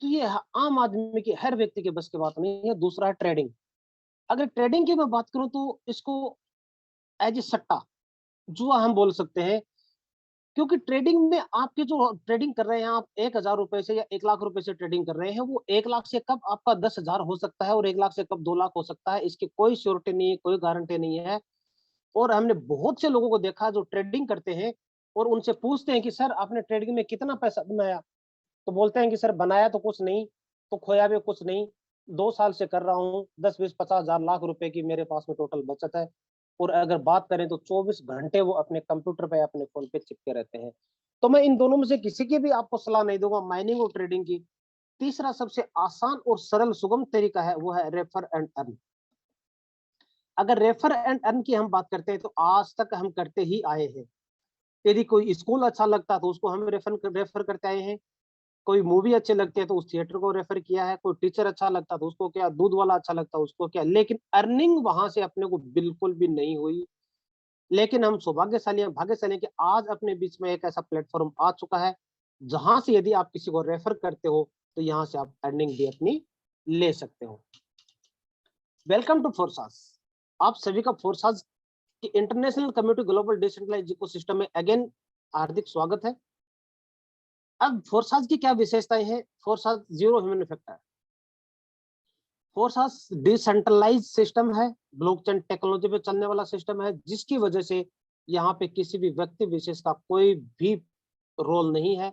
तो ये आम आदमी की, हर व्यक्ति के बस की बात नहीं है। दूसरा है ट्रेडिंग। अगर ट्रेडिंग की मैं बात करूं तो इसको एज ए सट्टा, जुआ हम बोल सकते हैं। क्योंकि ट्रेडिंग में आपके जो ट्रेडिंग कर रहे हैं, आप 1,000 रुपए से या 1 लाख रुपए से ट्रेडिंग कर रहे हैं, वो 1 लाख से कब आपका 10,000 हो सकता है और 1 लाख से कब 2 लाख हो सकता है, इसकी कोई श्योरिटी नहीं है, कोई गारंटी नहीं है। और हमने बहुत से लोगों को देखा जो ट्रेडिंग करते हैं और उनसे पूछते हैं कि सर आपने ट्रेडिंग में कितना पैसा बनाया, तो बोलते हैं कि सर बनाया तो कुछ नहीं, तो खोया भी कुछ नहीं, 2 साल से कर रहा हूँ, 10, 20, 50 हजार लाख रुपए की मेरे पास में टोटल बचत है। और अगर बात करें तो 24 घंटे वो अपने कंप्यूटर पे, अपने फोन पे चिपके रहते हैं। तो मैं इन दोनों में से किसी की भी आपको सलाह नहीं दूंगा, माइनिंग और ट्रेडिंग की। तीसरा सबसे आसान और सरल सुगम तरीका है वो है रेफर एंड अर्न। अगर रेफर एंड अर्न की हम बात करते हैं तो आज तक हम करते ही आए हैं। यदि कोई स्कूल अच्छा लगता है तो उसको हम रेफर करते आए हैं। कोई मूवी अच्छे लगते हैं तो उस थिएटर को रेफर किया है। कोई टीचर अच्छा लगता है तो उसको क्या, दूध वाला अच्छा लगता है उसको क्या, लेकिन अर्निंग वहां से अपने को बिल्कुल भी नहीं हुई। लेकिन हम सौभाग्यशाली हैं, भाग्यशाली हैं कि आज अपने बीच में एक ऐसा प्लेटफॉर्म आ चुका है जहां से यदि आप किसी को रेफर करते हो तो यहाँ से आप अर्निंग भी अपनी ले सकते हो। वेलकम टू फोर्सास। आप सभी का फोर्सास की international community global decentralised ecosystem में अगेन हार्दिक स्वागत है। अब फोर्सास की क्या विशेषताएं हैं? फोर्सास जीरो ह्यूमन इफेक्ट है। फोर्सास डिसेंट्रलाइज सिस्टम है, ब्लॉकचेन टेक्नोलॉजी पे चलने वाला सिस्टम है, जिसकी वजह से यहाँ पे किसी भी व्यक्ति विशेष का कोई भी रोल नहीं है।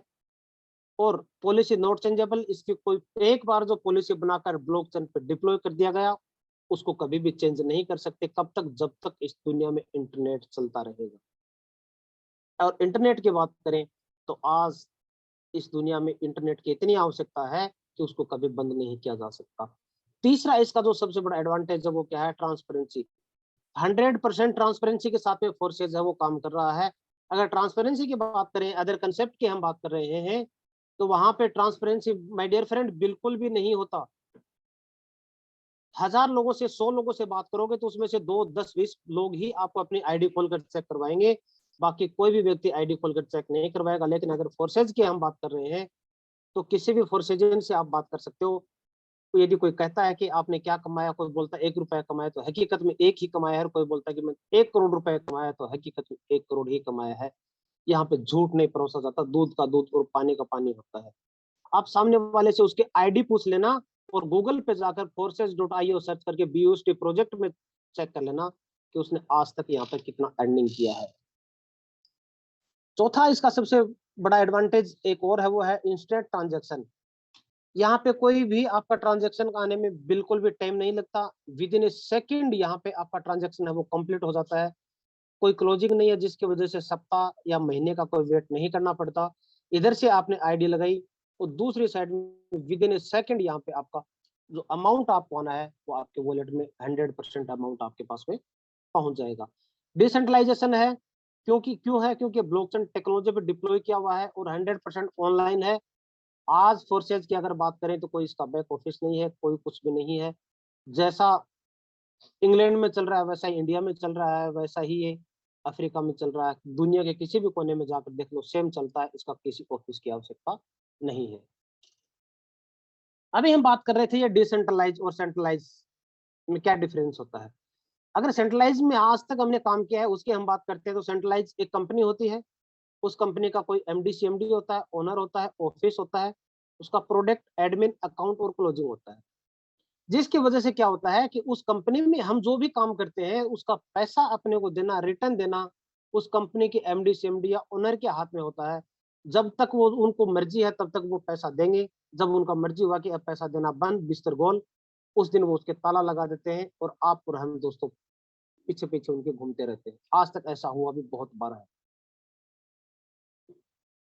और पॉलिसी नॉट चेंजेबल, इसकी कोई एक बार जो पॉलिसी बनाकर ब्लॉकचेन पे डिप्लॉय कर दिया गया उसको कभी भी चेंज नहीं कर सकते, कब तक, जब तक इस दुनिया में इंटरनेट चलता रहेगा। और इंटरनेट की बात करें तो आज इस दुनिया में इंटरनेट की इतनी आवश्यकता है कि उसको कभी बंद नहीं किया जा सकता। तीसरा इसका जो सबसे बड़ा एडवांटेज है वो क्या है? ट्रांसपेरेंसी। 100% ट्रांसपेरेंसी के साथ में फोर्सेज है वो काम कर रहा है। अगर ट्रांसपेरेंसी की बात करें, अदर कंसेप्ट की हम बात कर रहे हैं, तो वहां पे ट्रांसपेरेंसी माय डियर फ्रेंड बिल्कुल भी नहीं होता। 1,000 लोगों से, 100 लोगों से बात करोगे तो उसमें से 2, 10, 20 लोग ही आपको अपनी आईडी खोल कर चेक करवाएंगे, बाकी कोई भी व्यक्ति आईडी खोल कर चेक नहीं करवाएगा। लेकिन अगर फोर्सेज की हम बात कर रहे हैं तो किसी भी फोर्सेजन से आप बात कर सकते हो। तो यदि कोई कहता है कि आपने क्या कमाया, कोई बोलता है 1 रुपया कमाया, तो हकीकत में 1 ही कमाया है। कोई बोलता है कि मैं 1 करोड़ रुपए कमाया, तो हकीकत में 1 करोड़ ही कमाया है। यहाँ पे झूठ नहीं परोसा जाता, दूध का दूध और पानी का पानी होता है। आप सामने वाले से उसके आईडी पूछ लेना और गूगल पे जाकर forces.io सर्च करके BUSD प्रोजेक्ट में चेक कर लेना कि उसने आज तक यहाँ पर कितना अर्निंग किया है। चौथा इसका सबसे बड़ा एडवांटेज एक और है, वो है इंस्टेंट ट्रांजैक्शन। यहाँ पे कोई भी आपका ट्रांजैक्शन आने में बिल्कुल भी टाइम नहीं लगता, विद इन ए सेकेंड यहाँ पे आपका ट्रांजैक्शन है वो कंप्लीट हो जाता है। कोई क्लोजिंग नहीं है जिसकी वजह से सप्ताह या महीने का कोई वेट नहीं करना पड़ता। इधर से आपने आईडी लगाई और दूसरी साइड में विद इन ए सेकेंड यहाँ पे आपका जो अमाउंट आपको आना है वो आपके वॉलेट में 100% अमाउंट आपके पास में पहुंच जाएगा। डिसेंट्रलाइजेशन है, क्यों है, क्योंकि ब्लॉकचेन टेक्नोलॉजी पे डिप्लॉय किया हुआ है और 100% ऑनलाइन है। आज फोर्सेज की अगर बात करें तो कोई इसका बैक ऑफिस नहीं है, कोई कुछ भी नहीं है। जैसा इंग्लैंड में चल रहा है वैसा ही इंडिया में चल रहा है, वैसा ही ये अफ्रीका में चल रहा है। दुनिया के किसी भी कोने में जाकर देख लो, सेम चलता है, इसका किसी ऑफिस की आवश्यकता नहीं है। अभी हम बात कर रहे थे ये डिसेंट्रलाइज और सेंट्रलाइज में क्या डिफरेंस होता है। अगर सेंट्रलाइज में आज तक हमने काम किया है उसकी हम बात करते हैं, तो सेंट्रलाइज एक कंपनी होती है, उस कंपनी का कोई एमडी सीएमडी होता है, ओनर होता है, ऑफिस होता है, उसका प्रोडक्ट एडमिन अकाउंट और क्लोजिंग होता है। जिसकी वजह से क्या होता है कि उस कंपनी में हम जो भी काम करते हैं उसका पैसा अपने को देना, रिटर्न देना उस कंपनी के एमडी सीएमडी या ओनर के हाथ में होता है। जब तक वो उनको मर्जी है तब तक वो पैसा देंगे, जब उनका मर्जी हुआ कि अब पैसा देना बंद, बिस्तर गोल, उस दिन वो उसके ताला लगा देते हैं और आप और हम दोस्तों पीछे पीछे उनके घूमते रहते हैं। आज तक ऐसा हुआ भी बहुत बार है।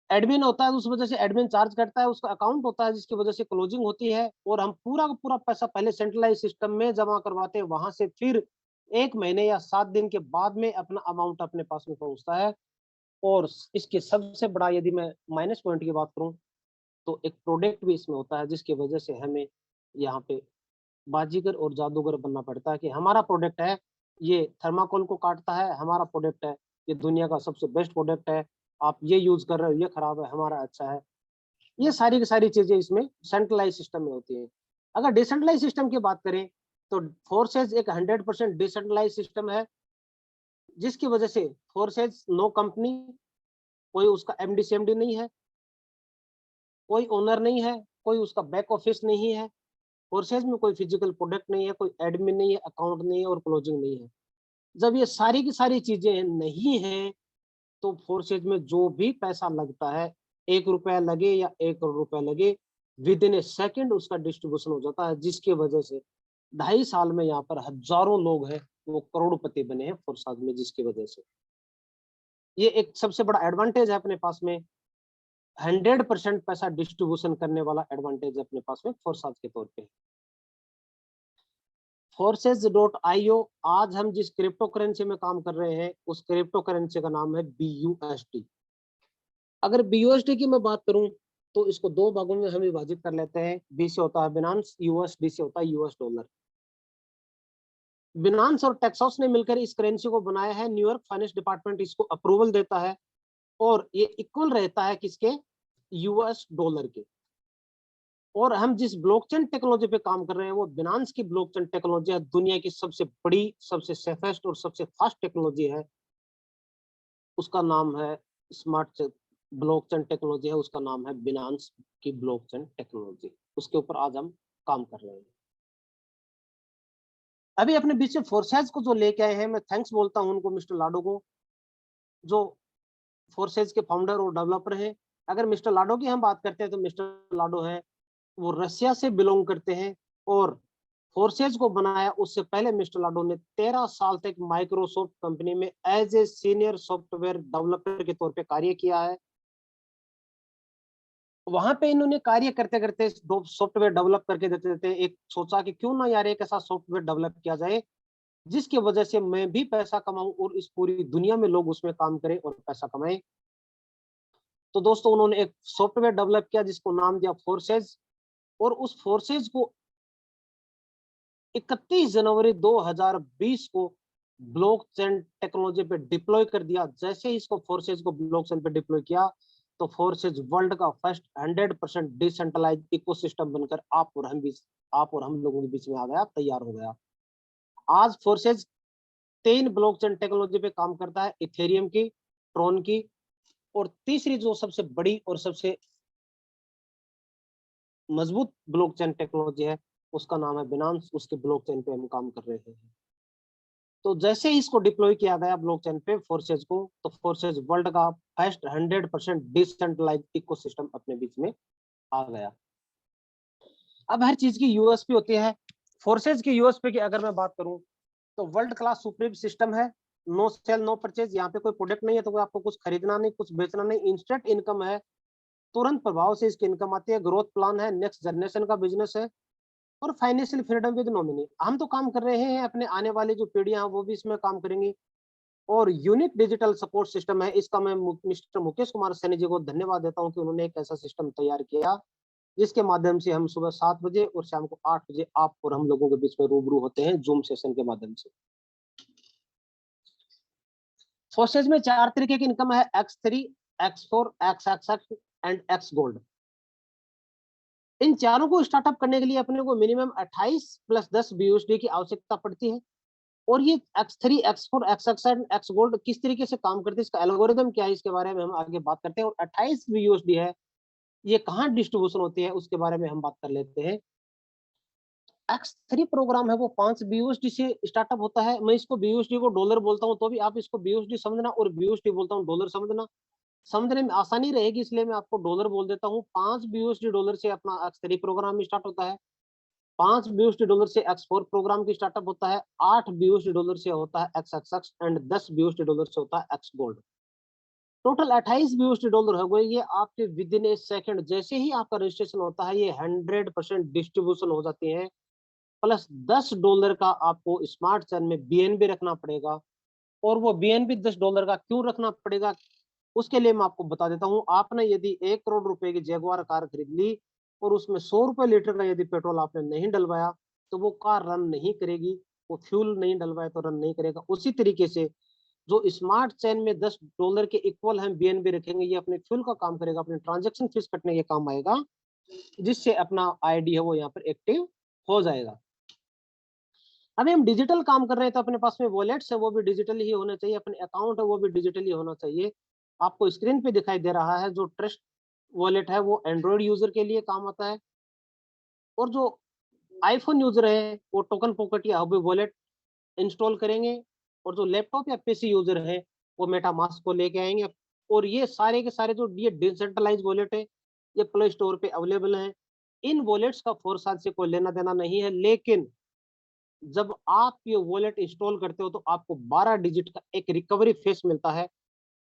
एडमिन होता है, उस वजह से एडमिन चार्ज करता है, उसका अकाउंट होता है जिसकी वजह से क्लोजिंग होती है और हम पूरा का पूरा पैसा पहले सेंट्रलाइज सिस्टम में जमा करवाते हैं, वहां से फिर 1 महीने या 7 दिन के बाद में अपना अमाउंट अपने पास में पहुंचता है। और इसके सबसे बड़ा यदि मैं माइनस पॉइंट की बात करूं तो एक प्रोडक्ट भी इसमें होता है जिसकी वजह से हमें यहाँ पे बाजीगर और जादूगर बनना पड़ता है कि हमारा प्रोडक्ट है ये थर्माकोल को काटता है, हमारा प्रोडक्ट है ये दुनिया का सबसे बेस्ट प्रोडक्ट है, आप ये यूज कर रहे हो ये खराब है, हमारा अच्छा है। ये सारी की सारी चीजें इसमें सेंट्रलाइज सिस्टम में होती है। अगर डिसेंट्रलाइज सिस्टम की बात करें तो फोर्सेज एक 100% डिसेंट्रलाइज सिस्टम है, जिसकी वजह से फोर्सेज नो कंपनी, कोई उसका एमडी सीएमडी नहीं है, कोई ओनर नहीं है, कोई उसका बैक ऑफिस नहीं है, फोर्सेज में कोई फिजिकल प्रोडक्ट नहीं है, कोई एडमिन नहीं है, अकाउंट नहीं है और क्लोजिंग नहीं है। जब ये सारी की सारी चीजें नहीं है तो फोर्सेज में जो भी पैसा लगता है, 1 रुपया लगे या 1 करोड़ रुपया लगे, विद इन ए सेकेंड उसका डिस्ट्रीब्यूशन हो जाता है, जिसकी वजह से 2.5 साल में यहाँ पर हजारों लोग हैं वो करोड़पति बने हैं फोर्साज में, जिसकी वजह से ये एक सबसे बड़ा एडवांटेज है अपने पास में। 100% पैसा डिस्ट्रीब्यूशन करने वाला एडवांटेज अपने पास में फोर्साज के तौर पे। forces.io, आज हम जिस क्रिप्टो करेंसी में काम कर रहे हैं उस क्रिप्टो करेंसी का नाम है BUSD। अगर BUSD की मैं बात करूं तो इसको 2 भागों में हम विभाजित कर लेते हैं। बी से होता है बिनांस, USD से होता है यूएस डॉलर। बिनांस और टेक्सास ने मिलकर इस करेंसी को बनाया है, न्यूयॉर्क फाइनेंस डिपार्टमेंट इसको अप्रूवल देता है और ये इक्वल रहता है किसके, यूएस डॉलर के। और हम जिस ब्लॉकचेन टेक्नोलॉजी पे काम कर रहे हैं वो बिनांस की ब्लॉकचेन टेक्नोलॉजी है, दुनिया की सबसे बड़ी, सबसे सेफेस्ट और सबसे फास्ट टेक्नोलॉजी है। उसका नाम है स्मार्ट ब्लॉकचेन टेक्नोलॉजी है, उसका नाम है बिनांस की ब्लॉकचेन टेक्नोलॉजी। उसके ऊपर आज हम काम कर रहे हैं। अभी अपने बीच में फोर्सेज को जो लेके आए हैं, मैं थैंक्स बोलता हूं उनको, मिस्टर लाडो को, जो फोर्सेज के फाउंडर और डेवलपर हैं। अगर मिस्टर लाडो की हम बात करते हैं तो मिस्टर लाडो है वो रसिया से बिलोंग करते हैं और फोर्सेज को बनाया उससे पहले मिस्टर लाडो ने 13 साल तक माइक्रोसॉफ्ट कंपनी में as a senior software developer के तौर पे कार्य किया है। वहां पे इन्होंने कार्य करते करते सॉफ्टवेयर डेवलप करके देते देते एक सोचा कि क्यों ना यार एक ऐसा सॉफ्टवेयर डेवलप किया जाए जिसकी वजह से मैं भी पैसा कमाऊं और इस पूरी दुनिया में लोग उसमें काम करें और पैसा कमाएं। तो दोस्तों उन्होंने एक सॉफ्टवेयर डेवलप किया जिसको नाम दिया फोर्सेज, और उस फोर्सेज को 31 जनवरी 2020 को ब्लॉकचेन टेक्नोलॉजी पे डिप्लॉय कर दिया। जैसे ही इसको फोर्सेज को ब्लॉकचेन पे डिप्लॉय किया तो फोर्सेज वर्ल्ड का फर्स्ट 100% डिसेंट्रलाइज इकोसिस्टम बनकर आप और हम लोगों के बीच में आ गया, तैयार हो गया। आज फोर्सेज 3 ब्लॉकचेन टेक्नोलॉजी पे काम करता है, इथेरियम की, ट्रॉन की, और तीसरी जो सबसे बड़ी और सबसे मजबूत ब्लॉकचेन टेक्नोलॉजी है उसका नाम है बिनांस, उसके ब्लॉकचेन पे हम काम कर रहे हैं। तो जैसे ही इसको डिप्लॉय किया गया ब्लॉकचेन पे फोर्सेज को, तो फोर्सेज वर्ल्ड का फर्स्ट 100% डिसेंट्रलाइज्ड इकोसिस्टम अपने बीच में आ गया। अब हर चीज की यूएसपी होती है। फोर्सेज की यूएसपी की अगर मैं बात करूं तो वर्ल्ड क्लास सुप्रीम सिस्टम है, नो सेल नो परचेज। यहाँ पे कोई प्रोडक्ट नहीं है तो कोई आपको कुछ खरीदना नहीं, कुछ बेचना नहीं, इंस्टेंट इनकम है, तुरंत प्रभाव से इसकी इनकम आती है, ग्रोथ प्लान है, नेक्स्ट जनरेशन का बिजनेस है, और फाइनेंशियल फ्रीडम विद नॉमिनी। हम तो काम कर रहे हैं, अपने आने वाली जो पीढ़ियां हैं वो भी इसमें काम करेंगी। और यूनिक डिजिटल सपोर्ट सिस्टम है, इसका मैं मिस्टर मुकेश कुमार सैनी जी को धन्यवाद देता हूं कि उन्होंने एक ऐसा सिस्टम तैयार किया जिसके माध्यम से हम सुबह 7 बजे और शाम को 8 बजे आप और हम लोगों के बीच में रूबरू होते हैं जूम सेशन के माध्यम से। फोर्सेज में 4 तरीके की इनकम है, X3, X4, XXX and X gold. इन चारों को स्टार्टअप करने के लिए अपने को मिनिमम 28 + 10 BUSD की आवश्यकता पड़ती है। और ये X3, X4, XXX and X gold किस तरीके से काम करते हैं, इसका एल्गोरिदम क्या है, इसके बारे में हम आगे बात करते हैं। और 28 BUSD है, ये कहाँ डिस्ट्रीब्यूशन होती है उसके बारे में हम बात कर लेते हैं। X3 प्रोग्राम है वो 5 BUSD से स्टार्टअप होता है। मैं इसको BUSD को डॉलर बोलता हूँ तो भी आप इसको BUSD समझना, और BUSD बोलता हूँ डॉलर समझना, समझने में आसानी रहेगी इसलिए मैं आपको डॉलर बोल देता हूँ। 5 BUSD डॉलर से अपना X3 प्रोग्राम स्टार्ट होता है, 5 BUSD डॉलर से X4 प्रोग्राम की स्टार्टअप होता है, 8 BUSD डॉलर से होता है XXX एंड 10 BUSD डॉलर से होता है X gold. Total 28 BUSD dollar हो गए। ये आपके विद इन ए सेकंड जैसे ही आपका रजिस्ट्रेशन होता है ये 100% डिस्ट्रीब्यूशन हो जाती है। प्लस $10 का आपको स्मार्ट चेन में BNB रखना पड़ेगा। और वो BNB $10 का क्यों रखना पड़ेगा उसके लिए मैं आपको बता देता हूँ। आपने यदि 1 करोड़ रुपए की जैगुआर कार खरीद ली और उसमें 100 रुपए लीटर का यदि पेट्रोल आपने नहीं डलवाया तो वो कार रन नहीं करेगी, वो फ्यूल नहीं डलवाया तो रन नहीं करेगा। उसी तरीके से जो स्मार्ट चेन में $10 के इक्वल हम BNB रखेंगे, ये अपने फ्यूल का काम करेगा, अपने ट्रांजेक्शन फीस कटने के काम आएगा, जिससे अपना ID है वो यहाँ पर एक्टिव हो जाएगा। अभी हम डिजिटल काम कर रहे हैं तो अपने पास में वॉलेट्स है वो भी डिजिटल ही होने चाहिए, अपने अकाउंट है वो भी डिजिटल ही होना चाहिए। आपको स्क्रीन पे दिखाई दे रहा है जो ट्रस्ट वॉलेट है वो एंड्रॉइड यूजर के लिए काम आता है, और जो आईफोन यूजर है वो टोकन पॉकेट या हबी वॉलेट इंस्टॉल करेंगे, और जो लैपटॉप या PC यूजर है वो मेटामास्क को लेके आएंगे। और ये सारे के सारे जो ये डिसेंट्रलाइज वॉलेट है ये प्ले स्टोर पे अवेलेबल है। इन वॉलेट्स का फोर्साज से कोई लेना देना नहीं है, लेकिन जब आप ये वॉलेट इंस्टॉल करते हो तो आपको 12 डिजिट का एक रिकवरी फेस मिलता है।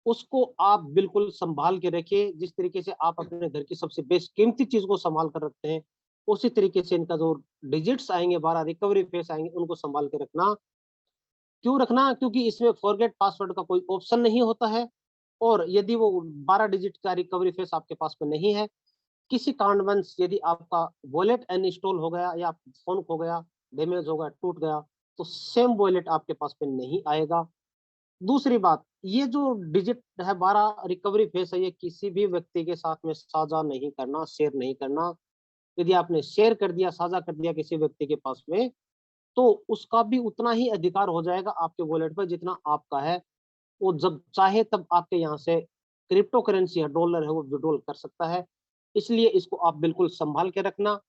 उसको आप बिल्कुल संभाल के रखिए, जिस तरीके से आप अपने घर की सबसे बेस्ट कीमती चीज को संभाल कर रखते हैं उसी तरीके से इनका जो डिजिट्स आएंगे 12 रिकवरी फेस आएंगे उनको संभाल के रखना। क्यों रखना, क्योंकि इसमें फॉरगेट पासवर्ड का कोई ऑप्शन नहीं होता है। और यदि वो 12 डिजिट का रिकवरी फेस आपके पास में नहीं है, किसी कारणवश यदि आपका वॉलेट अनइंस्टॉल हो गया या फोन खो गया, डैमेज हो गया, टूट गया, तो सेम वॉलेट आपके पास में नहीं आएगा। दूसरी बात, ये जो डिजिट है 12 रिकवरी फेस है ये किसी भी व्यक्ति के साथ में साझा नहीं करना, शेयर नहीं करना। यदि आपने शेयर कर दिया, साझा कर दिया किसी व्यक्ति के पास में, तो उसका भी उतना ही अधिकार हो जाएगा आपके वॉलेट पर जितना आपका है। वो जब चाहे तब आपके यहाँ से क्रिप्टो करेंसी है, डॉलर है, वो विड्रॉल कर सकता है। इसलिए इसको आप बिल्कुल संभाल के रखना।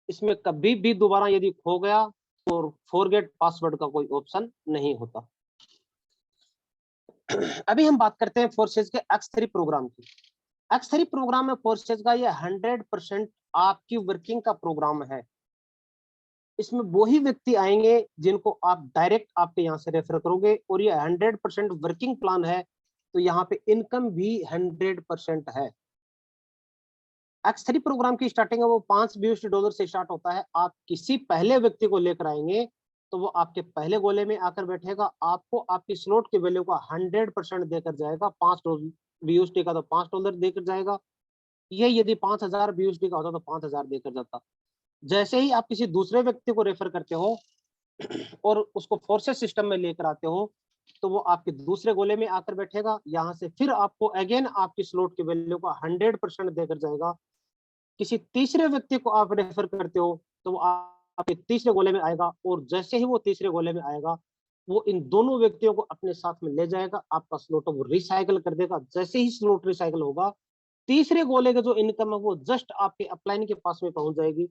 इसमें कभी भी दोबारा यदि खो गया तो फॉरगेट पासवर्ड का कोई ऑप्शन नहीं होता। अभी हम बात करते हैं फोर्सेज के X3 प्रोग्राम की। X3 प्रोग्राम में फोर्सेज का ये 100% आपकी वर्किंग का प्रोग्राम है। इसमें वही व्यक्ति आएंगे जिनको आप डायरेक्ट आपके यहाँ से रेफर करोगे, और ये 100% वर्किंग प्लान है, तो यहाँ पे इनकम भी 100% है। X3 प्रोग्राम की स्टार्टिंग है वो 5 $BUSD से स्टार्ट होता है। आप किसी पहले व्यक्ति को लेकर आएंगे तो वो आपके पहले गोले में आकर बैठेगा, आपको आपकी स्लॉट की वैल्यू का 100% देकर जाएगा। $5 का तो $5 देकर जाएगा। ये यदि 5000 BUSD का होता तो 5000 देकर जाता। जैसे ही आप किसी दूसरे व्यक्ति को रेफर करते हो और उसको फोर्सेस सिस्टम में लेकर आते हो तो वो आपके दूसरे गोले में आकर बैठेगा। यहाँ से फिर आपको अगेन आपकी स्लॉट की वैल्यू का 100% देकर जाएगा। किसी तीसरे व्यक्ति को आप रेफर करते हो तो वो आपके तीसरे गोले में आएगा, और जैसे ही वो तीसरे गोले में आएगा वो इन दोनों व्यक्तियों को अपने साथ में ले जाएगा, आपका स्लॉट वो रिसाइकल कर देगा। जैसे ही स्लॉट रिसाइकल होगा तीसरे गोले का जो इनकम है वो जस्ट आपके अपलाइन के पास में पहुंच जाएगी,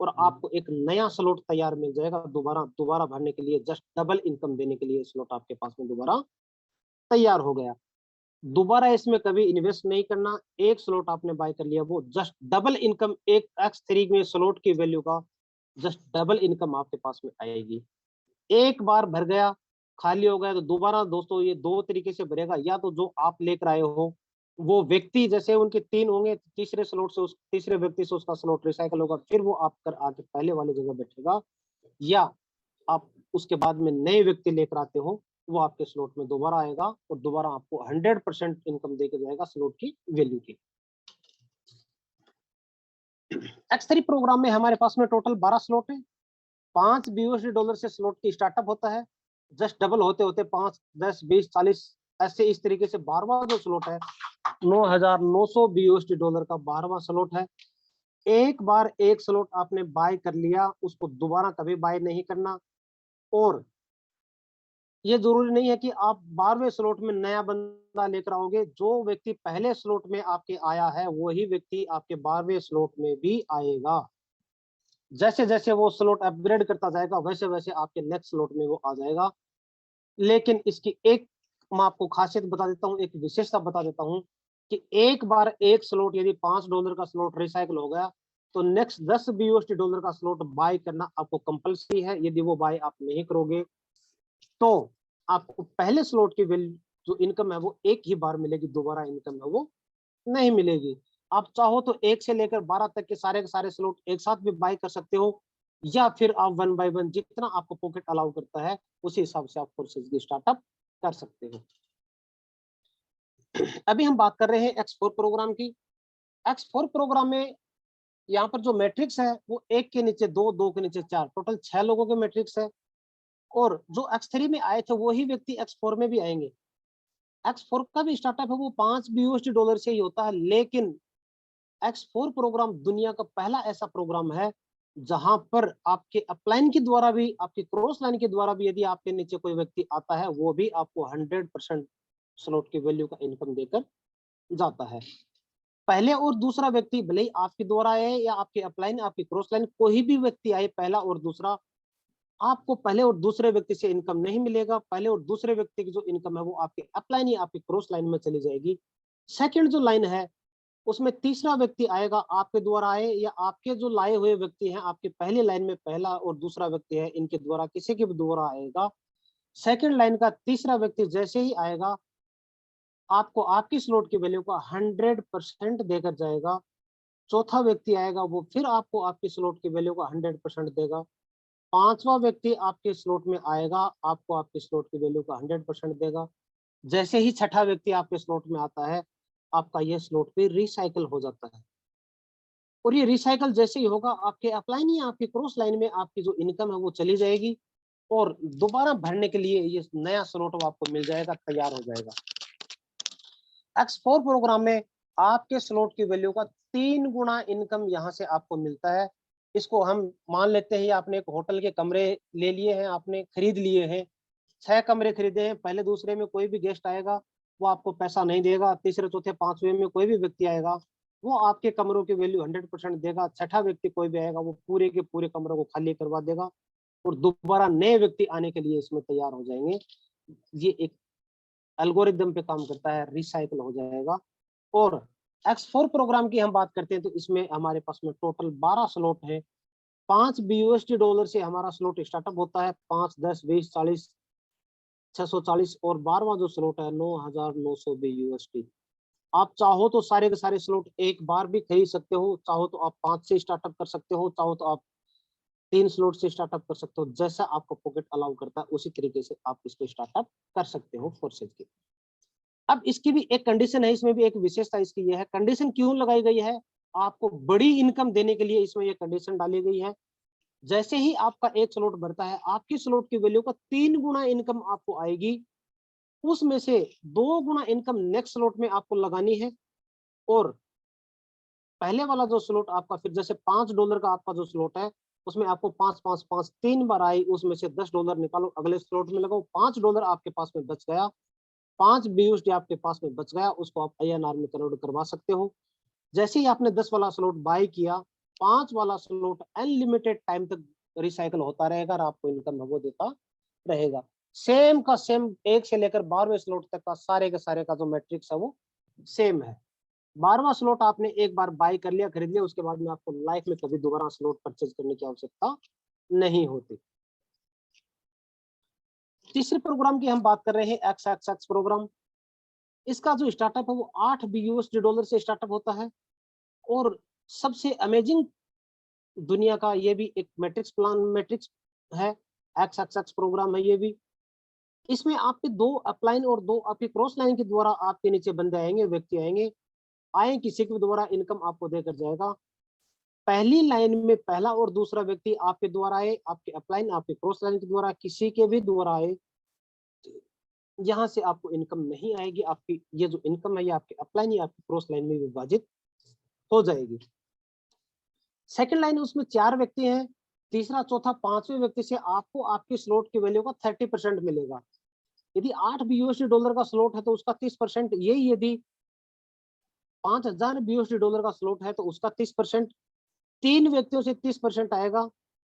और आपको एक नया स्लॉट तैयार मिल जाएगा दोबारा भरने के लिए, जस्ट डबल इनकम देने के लिए स्लॉट आपके पास में दोबारा तैयार हो गया। दोबारा इसमें कभी इन्वेस्ट नहीं करना, एक स्लॉट आपने बाय कर लिया, वो जस्ट डबल इनकम, एक X3 में स्लॉट की वैल्यू का जस्ट डबल इनकम आपके पास में आएगी। एक बार भर गया, खाली हो गया, तो दोबारा दोस्तों ये दो तरीके से भरेगा, या तो जो आप लेकर आए हो वो व्यक्ति, जैसे उनके 3 होंगे, तीसरे स्लॉट से उस तीसरे व्यक्ति से उसका स्लॉट रिसाइकल होगा, फिर वो आप कर आके पहले वाली जगह बैठेगा, या आप उसके बाद में नए व्यक्ति लेकर आते हो, वो आपके स्लॉट में दोबारा आएगा और दोबारा आपको 100% इनकम देके जाएगा स्लॉट की वैल्यू की। X3 प्रोग्राम में हमारे पास में टोटल 12 स्लॉट है। 5 $BUSD से स्लॉट की स्टार्टअप होता है, जस्ट डबल होते होते 5, 10, 20, 40 ऐसे इस तरीके से 12वां जो स्लॉट है $9,900 $12 का 12वां स्लॉट है। एक बार एक स्लॉट आपने बाय कर लिया, उसको दोबारा कभी बाय नहीं करना, और ये जरूरी नहीं है कि आप 12वें स्लॉट में नया बंदा लेकर आओगे, जो व्यक्ति पहले स्लॉट में आपके आया है वही व्यक्ति आपके 12वें स्लॉट में भी आएगा। जैसे जैसे वो स्लॉट अपग्रेड करता जाएगा वैसे वैसे आपके नेक्स्ट स्लॉट में वो आ जाएगा। लेकिन इसकी एक मैं आपको खासियत बता देता हूँ, एक विशेषता बता देता हूँ कि एक बार एक स्लॉट यदि $5 का स्लॉट रिसाइकल हो गया तो नेक्स्ट $10 BUSD का स्लॉट बाय करना आपको कंपलसरी है। यदि वो बाय आप नहीं करोगे तो आपको पहले स्लॉट की वैल्यू जो इनकम है वो एक ही बार मिलेगी, दोबारा इनकम है वो नहीं मिलेगी। आप चाहो तो 1 से लेकर 12 तक के सारे स्लॉट एक साथ भी बाय कर सकते हो, या फिर आप 1 बाय 1 जितना आपको पॉकेट अलाउ करता है उसी हिसाब से आप कोर्सेज की स्टार्टअप कर सकते हो। अभी हम बात कर रहे हैं X4 प्रोग्राम की। X4 प्रोग्राम में यहाँ पर जो मैट्रिक्स है वो 1 के नीचे 2, 2 के नीचे 4, टोटल 6 लोगों के मैट्रिक्स है। और जो X3 में आए थे वही व्यक्ति X4 में भी आएंगे। X4 का भी स्टार्टअप है वो $5 BUSD से ही होता है, लेकिन X4 प्रोग्राम दुनिया का पहला ऐसा प्रोग्राम है जहां पर आपके अपलाइन के द्वारा भी, आपके क्रॉस लाइन के द्वारा भी यदि आपके नीचे कोई व्यक्ति आता है वो भी आपको 100% स्लॉट की वैल्यू का इनकम देकर जाता है। पहले और दूसरा व्यक्ति भले ही आपके द्वारा आए या आपके अपलाइन, आपकी क्रॉस लाइन, कोई भी व्यक्ति आए पहला और दूसरा, आपको पहले और दूसरे व्यक्ति से इनकम नहीं मिलेगा। पहले और दूसरे व्यक्ति की जो इनकम है वो आपके अपलाइन या आपकी क्रॉस लाइन में चली जाएगी। सेकंड जो लाइन है उसमें तीसरा व्यक्ति आएगा, आपके द्वारा आए या आपके जो लाए हुए व्यक्ति हैं, आपके पहली लाइन में पहला और दूसरा व्यक्ति है, इनके द्वारा किसी के भी द्वारा आएगा। सेकंड लाइन का तीसरा व्यक्ति जैसे ही आएगा आपको आपकी स्लॉट की वैल्यू का 100% देकर जाएगा। चौथा व्यक्ति आएगा वो फिर आपको आपकी स्लॉट की वैल्यू का 100% देगा। पांचवा व्यक्ति आपके स्लॉट में आएगा, आपको आपकी स्लॉट की वैल्यू का 100% देगा। जैसे ही छठा व्यक्ति आपके स्लॉट में आता है आपका यह स्लॉट भी रिसाइकल हो जाता है। और ये रिसाइकल जैसे ही होगा आपके अपलाइन या आपकी क्रॉस लाइन में आपकी जो इनकम है वो चली जाएगी और दोबारा भरने के लिए ये नया स्लॉट आपको मिल जाएगा, तैयार हो जाएगा। X4 प्रोग्राम में आपके स्लॉट की वैल्यू का 3 गुना इनकम यहाँ से आपको मिलता है। इसको हम मान लेते हैं आपने एक होटल के कमरे ले लिए हैं, आपने खरीद लिए हैं, 6 कमरे खरीदे हैं। पहले दूसरे में कोई भी गेस्ट आएगा वो आपको पैसा नहीं देगा, तीसरे चौथे पांचवे में कोई भी व्यक्ति आएगा वो आपके कमरों की वैल्यू 100% देगा। छठा व्यक्ति कोई भी आएगा वो पूरे के पूरे कमरों को खाली करवा देगा और दोबारा नए व्यक्ति आने के लिए इसमें तैयार हो जाएंगे। ये एक एल्गोरिदम पे काम करता है, रिसाइकल हो जाएगा। और X4 प्रोग्राम की हम बात करते हैं तो इसमें हमारे पास में टोटल 12 स्लॉट है। $5 BUSD से हमारा स्लॉट स्टार्टअप होता है, 5, 10, 20, 40, 640 और 12वां जो स्लॉट है 9,900 BUSD। आप चाहो तो सारे के सारे स्लॉट एक बार भी खरीद सकते हो, चाहो तो आप 5 से स्टार्टअप कर सकते हो, चाहो तो आप 3 स्लॉट से स्टार्टअप कर सकते हो। जैसा आपका पॉकेट अलाउ करता है उसी तरीके से आप इसको स्टार्टअप कर सकते हो फोर्सेज की। अब इसकी भी एक कंडीशन है, इसमें भी एक विशेषता इसकी यह है। कंडीशन क्यों लगाई गई है? आपको बड़ी इनकम देने के लिए इसमें यह कंडीशन डाली गई है। जैसे ही आपका एक स्लॉट बढ़ता है आपकी स्लॉट की वैल्यू का 3 गुना इनकम आपको आएगी। उसमें से 2 गुना इनकम नेक्स्ट स्लॉट में आपको लगानी है और पहले वाला जो स्लॉट आपका, फिर जैसे $5 का आपका जो स्लॉट है उसमें आपको 5, 5, 5 3 बार आई, उसमें से $10 निकालो, अगले स्लॉट में लगाओ, $5 आपके पास में बच गया, 5 BUSD आपके पास में बच गया, उसको आप INR में कन्वर्ट करवा सकते हो। जैसे ही आपने 10 वाला स्लॉट बाय किया 5 वाला स्लॉट अनलिमिटेड टाइम तक रिसाइकल होता रहेगा और आपको इनकम है वो देता रहेगा। सेम का सेम 1 से लेकर 12वें स्लॉट तक का सारे के सारे का जो मैट्रिक्स है वो सेम है। 12वां स्लॉट आपने एक बार बाय कर लिया, खरीद लिया, उसके बाद में आपको लाइफ में कभी दोबारा स्लॉट परचेज करने की आवश्यकता नहीं होती। तीसरे प्रोग्राम की हम बात कर रहे हैं एक्स प्रोग्राम। इसका जो स्टार्टअप है वो $8 से स्टार्टअप होता है और सबसे अमेजिंग दुनिया का ये भी एक मैट्रिक्स है, एक्स प्रोग्राम है ये भी। इसमें आपके 2 अपलाइन और 2 आपके क्रॉस लाइन के द्वारा आपके नीचे बंदे आएंगे, व्यक्ति आएंगे, आए किसी के द्वारा इनकम आपको देकर जाएगा। पहली लाइन में पहला और दूसरा व्यक्ति आपके द्वारा आए, आपके अपलाइन आपके क्रॉस लाइन के द्वारा किसी के भी द्वारा आए, यहाँ से आपको इनकम नहीं आएगी। आपकी ये जो इनकम है ये आपके अपलाइन या आपके क्रॉस लाइन में विभाजित हो जाएगी। सेकंड लाइन उसमें 4 व्यक्ति हैं, तीसरा चौथा 5वें व्यक्ति से आपको आपकी स्लॉट की वैल्यू का 30% मिलेगा। यदि $8 का स्लॉट है तो उसका 30%, यही यदि $5000 का स्लॉट है तो उसका 30%। 3 व्यक्तियों से 30% आएगा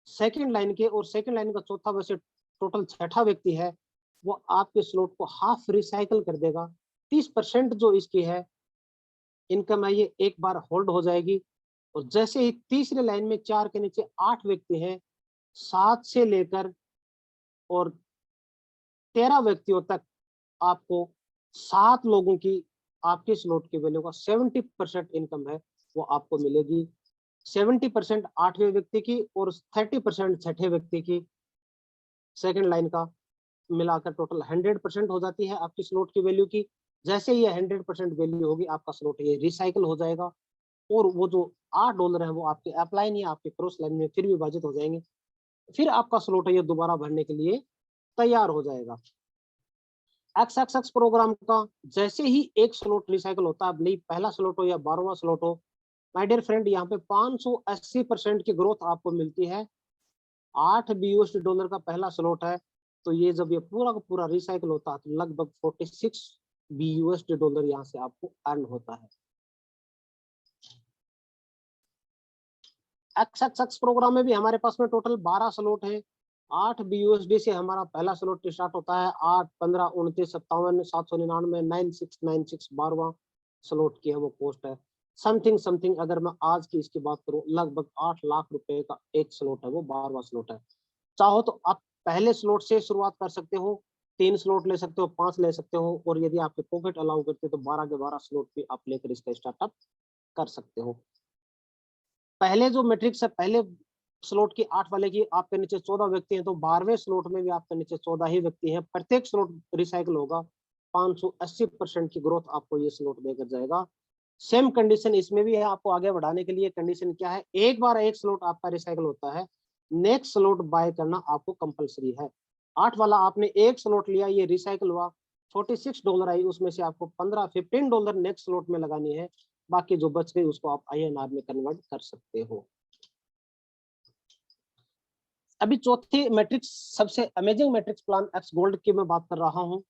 सेकंड लाइन के, और सेकंड लाइन का चौथा वैसे टोटल छठा व्यक्ति है वो आपके स्लॉट को हाफ रिसाइकल कर देगा। 30% जो इसकी है इनकम है ये एक बार होल्ड हो जाएगी। और जैसे ही तीसरे लाइन में 4 के नीचे 8 व्यक्ति हैं, 7 से लेकर और 13 व्यक्तियों तक आपको 7 लोगों की आपके स्लॉट की वैल्यू का 70% इनकम है वो आपको मिलेगी। 70% 8वें व्यक्ति की और 30% छठे व्यक्ति की, सेकंड लाइन का मिलाकर टोटल 100% हो जाती है आपकी स्लॉट की वैल्यू की। जैसे ये 100% वैल्यू होगी आपका स्लॉट ये रिसाइकल हो जाएगा और वो जो $8 है वो आपके अपलाइन या आपके क्रॉस लाइन में फिर विभाजित हो जाएंगे, फिर आपका स्लॉट है ये दोबारा भरने के लिए तैयार हो जाएगा। एक्स प्रोग्राम का जैसे ही एक स्लॉट रिसाइकल होता है, भले ही पहला स्लॉट हो या 12वां स्लॉट हो, माय डियर फ्रेंड, यहाँ पे 580% की ग्रोथ आपको मिलती है। $8 का पहला स्लॉट है तो ये जब ये पूरा का पूरा रिसाइकल होता है तो लगभग $46 यहाँ से आपको अर्न होता है। एक्स प्रोग्राम में भी हमारे पास में टोटल 12 स्लॉट है। $8 से हमारा पहला स्लॉट स्टार्ट होता है। 8, 15, 29, 57, 799, 9696 12वां स्लॉट की है वो पोस्ट है। समथिंग अगर मैं आज की इसकी बात करूं लगभग 8 लाख रुपए का एक स्लॉट है वो 12वां स्लॉट है। चाहो तो आप पहले स्लॉट से शुरुआत कर सकते हो, 3 स्लॉट ले सकते हो, 5 ले सकते हो, और यदि आपके पॉकेट अलाउ करते हो तो 12 के 12 स्लॉट भी आप लेकर इसका स्टार्टअप कर सकते हो। पहले जो मैट्रिक्स है, पहले स्लॉट की 8 वाले की आपके नीचे 14 व्यक्ति हैं तो 12वें स्लॉट में भी आपके नीचे 14 ही व्यक्ति हैं। प्रत्येक स्लॉट रिसाइकल होगा। 580% की ग्रोथ आपको ये स्लॉट देकर जाएगा। सेम कंडीशन इसमें भी है। आपको आगे बढ़ाने के लिए कंडीशन क्या है, एक बार एक स्लॉट आपका रिसाइकल होता है, नेक्स्ट स्लॉट बाय करना आपको कंपलसरी है। 8 वाला आपने एक स्लॉट लिया, ये रिसाइकल हुआ, $46 आई, उसमें से आपको $15 नेक्स्ट स्लॉट में लगानी है। बाकी जो बच गई उसको आप INR में कन्वर्ट कर सकते हो। अभी चौथे मैट्रिक्स, सबसे amazing matrix plan x gold की मैं बात कर रहा हूँ।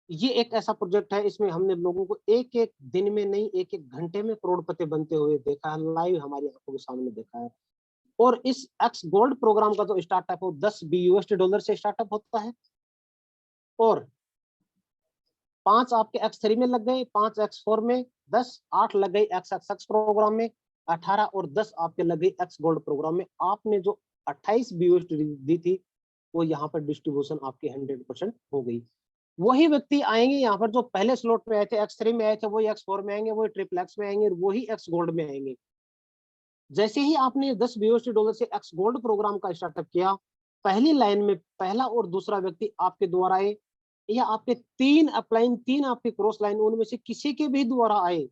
ये एक ऐसा प्रोजेक्ट है, इसमें हमने लोगों को एक एक दिन में नहीं, एक एक घंटे में करोड़पति बनते हुए देखा है, लाइव हमारी आंखों के सामने देखा है। और इस एक्स गोल्ड प्रोग्राम का जो स्टार्टअप है वो $10 से स्टार्टअप होता है और 5 आपके X3 में लग गए, 5 X4 में, 10, 8 लग गई एक्स प्रोग्राम में, 18 और 10 आपके लग गई एक्स गोल्ड प्रोग्राम में। आपने जो 28 BUSD दी थी वो यहाँ पर डिस्ट्रीब्यूशन आपकी 100% हो गई। वही व्यक्ति आएंगे यहाँ पर जो पहले स्लॉट में आए थे, X3 में आए थे, वही X4 में आएंगे, वही ट्रिपल एक्स में आएंगे, वही एक्स गोल्ड में आएंगे। जैसे ही आपने $10 से एक्स गोल्ड प्रोग्राम का स्टार्टअप किया, पहली लाइन में पहला और दूसरा व्यक्ति आपके द्वारा आए या आपके 3 अपलाइन, 3 आपके क्रॉस लाइन, उनमें से किसी के भी द्वारा आए,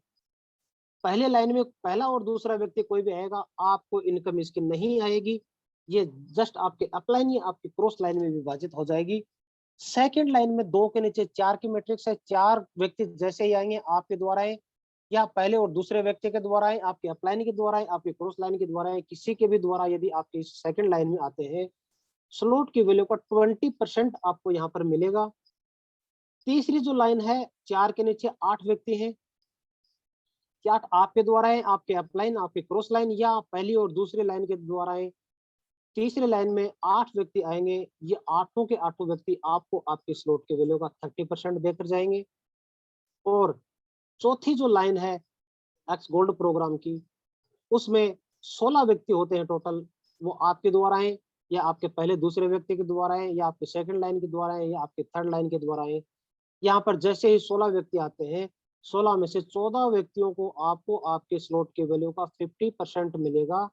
पहले लाइन में पहला और दूसरा व्यक्ति कोई भी आएगा, आपको इनकम इसकी नहीं आएगी। ये जस्ट आपके अपलाइन या आपके क्रॉस लाइन में विभाजित हो जाएगी। सेकंड लाइन में 2 के नीचे 4 की मैट्रिक्स है। 4 व्यक्ति जैसे ही आएंगे आपके द्वारा आए या पहले और दूसरे व्यक्ति के द्वारा आए, आपके अपलाइन के द्वारा आए, आपके क्रॉस लाइन के द्वारा आए, किसी के भी द्वारा यदि आपके सेकंड लाइन में आते हैं, स्लॉट की वैल्यू का 20% आपको यहाँ पर मिलेगा। तीसरी जो लाइन है, 4 के नीचे 8 व्यक्ति हैं, क्या आपके द्वारा है, आपके अपलाइन, आपके क्रॉस लाइन, या पहली और दूसरी लाइन के द्वारा है। तीसरी लाइन में 8 व्यक्ति आएंगे, ये आठों के आठों व्यक्ति आपको आपके स्लॉट के वैल्यू का 30% देकर जाएंगे। और चौथी जो लाइन है एक्स गोल्ड प्रोग्राम की, उसमें 16 व्यक्ति होते हैं टोटल, वो आपके द्वारा है, या आपके पहले दूसरे व्यक्ति के द्वारा है, या आपके सेकंड लाइन के द्वारा है, या आपके थर्ड लाइन के द्वारा है। यहाँ पर जैसे ही 16 व्यक्ति आते हैं, 16 में से 14 व्यक्तियों को आपको आपके स्लॉट के वैल्यू का 50% मिलेगा।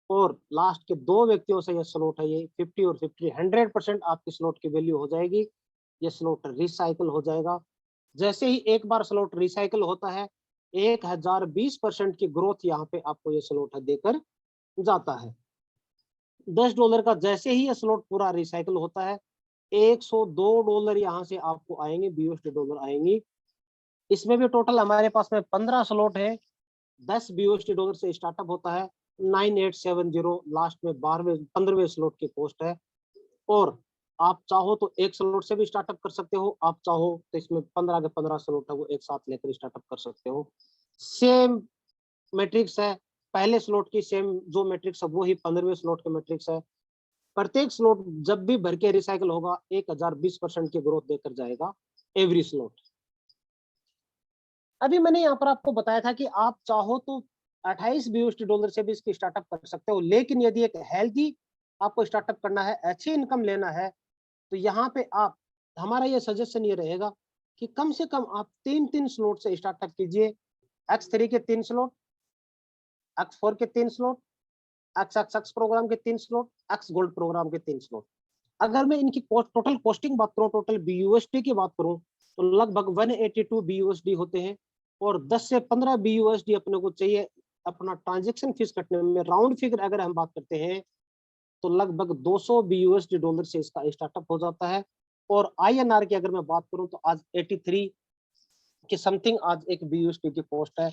और लास्ट के 2 व्यक्तियों से ये स्लॉट है, ये 50 और 50 100% आपकी स्लॉट की वैल्यू हो जाएगी। ये स्लॉट रिसाइकल हो जाएगा। जैसे ही एक बार स्लॉट रिसाइकल होता है, 1020% की ग्रोथ यहाँ पे आपको ये स्लॉट है देकर जाता है। $10 का जैसे ही ये स्लॉट पूरा रिसाइकल होता है, $102 यहाँ से आपको आएंगे, BUSD डॉलर आएंगी। इसमें भी टोटल हमारे पास में 15 स्लॉट है। 10 BUSD डॉलर से स्टार्टअप होता है, 9870 लास्ट में 15वें स्लॉट की पोस्ट है। और आप चाहो तो एक स्लॉट से भी स्टार्टअप कर सकते हो, आप चाहो तो इसमें 15 के 15 स्लॉट है वो एक साथ लेकर स्टार्टअप कर सकते हो। सेम मैट्रिक्स है, पहले स्लॉट की सेम जो मैट्रिक्स है वो ही 15वें स्लॉट के मैट्रिक्स है। प्रत्येक स्लॉट जब भी भर के रिसाइकल होगा 1020% की ग्रोथ देकर जाएगा एवरी स्लॉट। अभी मैंने यहाँ पर आपको बताया था कि आप चाहो तो 28 BUSD डॉलर से भी इसकी स्टार्टअप कर सकते हो, लेकिन यदि एक हेल्दी आपको स्टार्टअप करना है, अच्छी इनकम लेना है, तो यहाँ पे आप, हमारा ये सजेशन ये रहेगा कि कम से कम आप 3 स्लॉट से स्टार्टअप कीजिए। X3 के 3 स्लॉट, X4 के 3 स्लॉट, XXX प्रोग्राम के 3 स्लॉट, X गोल्ड प्रोग्राम के 3 स्लॉट। अगर मैं इनकी टोटल कॉस्टिंग बात करूं, टोटल BUSD की बात करूं, तो लगभग 182 BUSD होते हैं। और 10 से 15 BUSD अपने को चाहिए अपना ट्रांजेक्शन फीस कटने में। राउंड फिगर अगर हम बात करते हैं तो लगभग 200 BUSD डॉलर से इसका स्टार्टअप हो जाता है। और INR की अगर मैं बात करूं तो आज 83 के समथिंग आज एक BUSD की कॉस्ट है।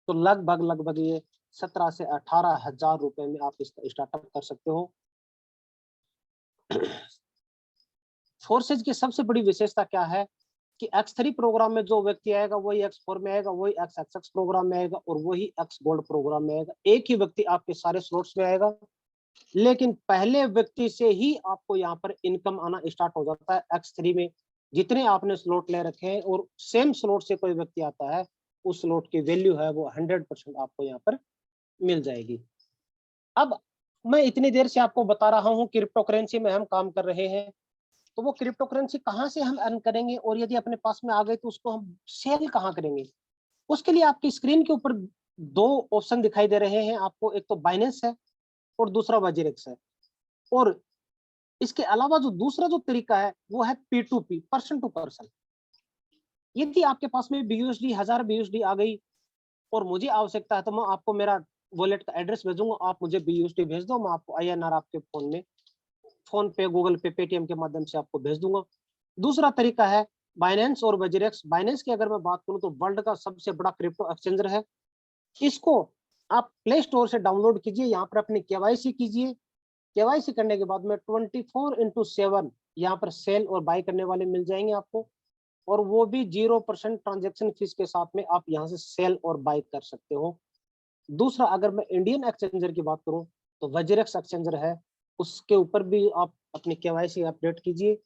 तो लगभग ये 17 से 18 हजार रुपए में आप इसका स्टार्टअप कर सकते हो। फोर्सेज की सबसे बड़ी विशेषता क्या है कि X3 प्रोग्राम में जो व्यक्ति आएगा वही X4 में आएगा, वही XXX प्रोग्राम में आएगा, और वही X गोल्ड प्रोग्राम में आएगा। एक ही व्यक्ति आपके सारे स्लॉट्स में आएगा, लेकिन पहले व्यक्ति से ही आपको यहाँ पर इनकम आना स्टार्ट हो जाता है। X3 में जितने आपने स्लॉट ले रखे हैं और सेम स्लॉट से कोई व्यक्ति आता है, उस स्लॉट की वैल्यू है वो 100% आपको यहाँ पर मिल जाएगी। अब मैं इतनी देर से आपको बता रहा हूँ क्रिप्टो करेंसी में हम काम कर रहे हैं, तो वो क्रिप्टो करेंसी कहाँ से हम अर्न करेंगे, और यदि अपने पास में आ गए तो उसको हम सेल कहाँ करेंगे। उसके लिए आपकी स्क्रीन के ऊपर 2 ऑप्शन दिखाई दे रहे हैं आपको, एक तो बाइनेंस है और दूसरा वजीरेक्स है। और इसके अलावा जो दूसरा जो तरीका है वो है P2P, पर्सन टू पर्सन। यदि आपके पास में BUSD 1000 BUSD आ गई और मुझे आवश्यकता है, तो मैं आपको मेरा वॉलेट का एड्रेस भेजूंगा, आप मुझे BUSD भेज दो, मैं आपको INR आपके फोन में, फोन पे, गूगल पे, पेटीएम के माध्यम से आपको भेज दूंगा। दूसरा तरीका है बाइनेंस और वजीरेक्स। बाइनेंस की अगर मैं बात करूं तो वर्ल्ड का सबसे बड़ा क्रिप्टो एक्सचेंजर है। इसको आप प्ले स्टोर से डाउनलोड कीजिए, यहाँ पर अपनी KYC कीजिए। KYC करने के बाद में 24/7 यहाँ पर सेल और बाय करने वाले मिल जाएंगे आपको, और वो भी 0% ट्रांजेक्शन फीस के साथ में आप यहाँ से सेल और बाय कर सकते हो। दूसरा, अगर मैं इंडियन एक्सचेंजर की बात करूं तो वजीरेक्स एक्सचेंजर है, उसके ऊपर भी आप अपनी KYC अपडेट कीजिए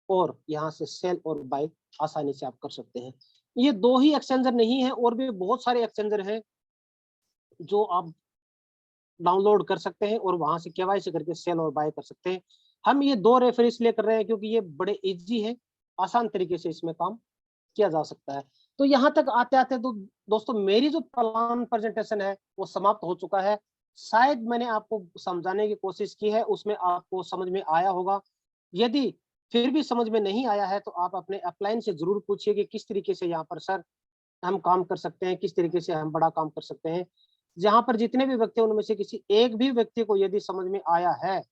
और यहाँ से सेल और बाय आसानी से आप कर सकते हैं। ये 2 ही एक्सचेंजर नहीं है, और भी बहुत सारे एक्सचेंजर हैं जो आप डाउनलोड कर सकते हैं और वहां से KYC करके सेल और बाय कर सकते हैं। हम ये 2 रेफर इसलिए कर रहे हैं क्योंकि ये बड़े इजी है, आसान तरीके से इसमें काम किया जा सकता है। तो यहाँ तक आते आते तो दोस्तों मेरी जो प्लान प्रेजेंटेशन है वो समाप्त हो चुका है। शायद मैंने आपको समझाने की कोशिश की है, उसमें आपको समझ में आया होगा। यदि फिर भी समझ में नहीं आया है तो आप अपने अपलाइन से जरूर पूछिए कि किस तरीके से यहाँ पर सर हम काम कर सकते हैं, किस तरीके से हम बड़ा काम कर सकते हैं। जहां पर जितने भी व्यक्ति उनमें से किसी एक भी व्यक्ति को यदि समझ में आया है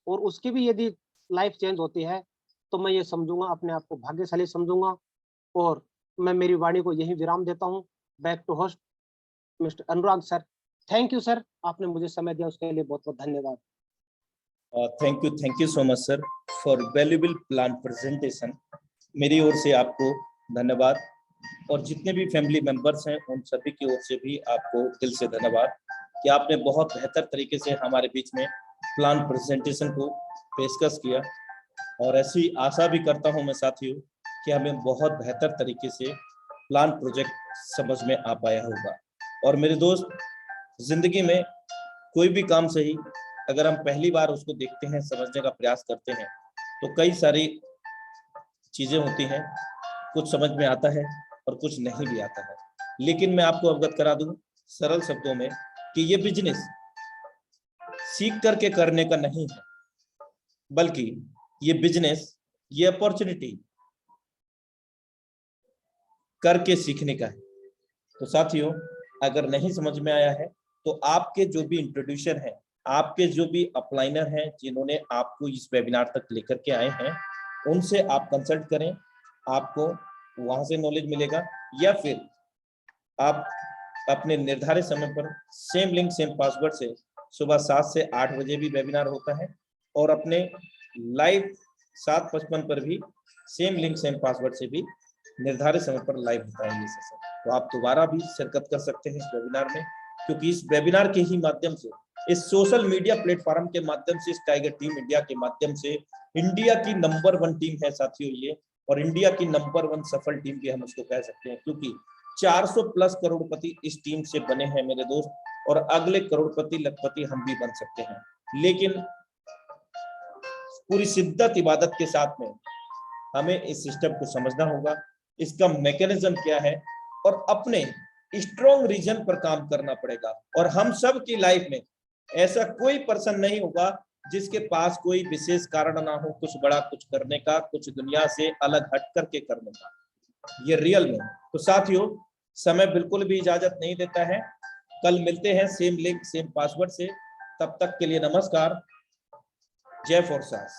और उसकी भी यदि लाइफ चेंज होती है, तो मैं ये समझूंगा, अपने आप को भाग्यशाली समझूंगा। और मैं मेरी वाणी को यही विराम देता हूँ। Back to host mister Anurag sir. Thank you sir, आपने मुझे समय दिया उसके लिए बहुत बहुत धन्यवाद। Thank you so much sir for valuable plan presentation. मेरी ओर से आपको धन्यवाद। और जितने भी फैमिली मेंबर्स हैं उन सभी की ओर से भी आपको दिल से धन्यवाद कि आपने बहुत बेहतर तरीके से हमारे बीच में प्लान प्रेजेंटेशन को पेशकश किया। और ऐसी आशा भी करता हूं मैं साथियों कि हमें बहुत बेहतर तरीके से प्लान प्रोजेक्ट समझ में आ पाया होगा। और मेरे दोस्त, जिंदगी में कोई भी काम सही अगर हम पहली बार उसको देखते हैं, समझने का प्रयास करते हैं, तो कई सारी चीजें होती हैं, कुछ समझ में आता है और कुछ नहीं भी आता है। लेकिन मैं आपको अवगत करा दूं सरल शब्दों में कि ये बिजनेस सीख करके करने का नहीं है, बल्कि ये बिजनेस, ये अपॉर्चुनिटी करके सीखने का है। तो साथियों, अगर नहीं समझ में आया है तो आपके जो भी इंट्रोड्यूसर हैं, आपके जो भी अपलाइनर हैं, जिन्होंने आपको इस वेबिनार तक लेकर के आए हैं, उनसे आप कंसल्ट करें, आपको वहां से नॉलेज मिलेगा। या फिर आप अपने निर्धारित समय पर सेम लिंक सेम पासवर्ड से सुबह 7 से 8 बजे भी वेबिनार होता है, और अपने लाइव 7:55 पर भी सेम लिंक सेम पासवर्ड से भी निर्धारित समय पर लाइव होता है ये सेशन। तो आप दोबारा भी शिरकत कर सकते हैं इस वेबिनार में, क्योंकि इस वेबिनार के ही माध्यम से, इस सोशल मीडिया प्लेटफॉर्म के माध्यम से, इस टाइगर टीम इंडिया के माध्यम से इंडिया की नंबर 1 टीम है साथियों ये, और इंडिया की नंबर 1 सफल टीम भी हम उसको कह सकते हैं, क्योंकि 400 प्लस करोड़पति इस टीम से बने हैं मेरे दोस्त, और अगले करोड़पति लखपति हम भी बन सकते हैं। लेकिन पूरी शिद्दत इबादत के साथ में हमें इस सिस्टम को समझना होगा, इसका मैकेनिज्म क्या है, और अपने स्ट्रॉन्ग रीजन पर काम करना पड़ेगा। और हम सब की लाइफ में ऐसा कोई पर्सन नहीं होगा जिसके पास कोई विशेष कारण ना हो कुछ बड़ा कुछ करने का, कुछ दुनिया से अलग हट करके करने का, ये रियल में। तो साथियों, समय बिल्कुल भी इजाजत नहीं देता है। कल मिलते हैं सेम लिंक सेम पासवर्ड से। तब तक के लिए नमस्कार। जय फोर्सास।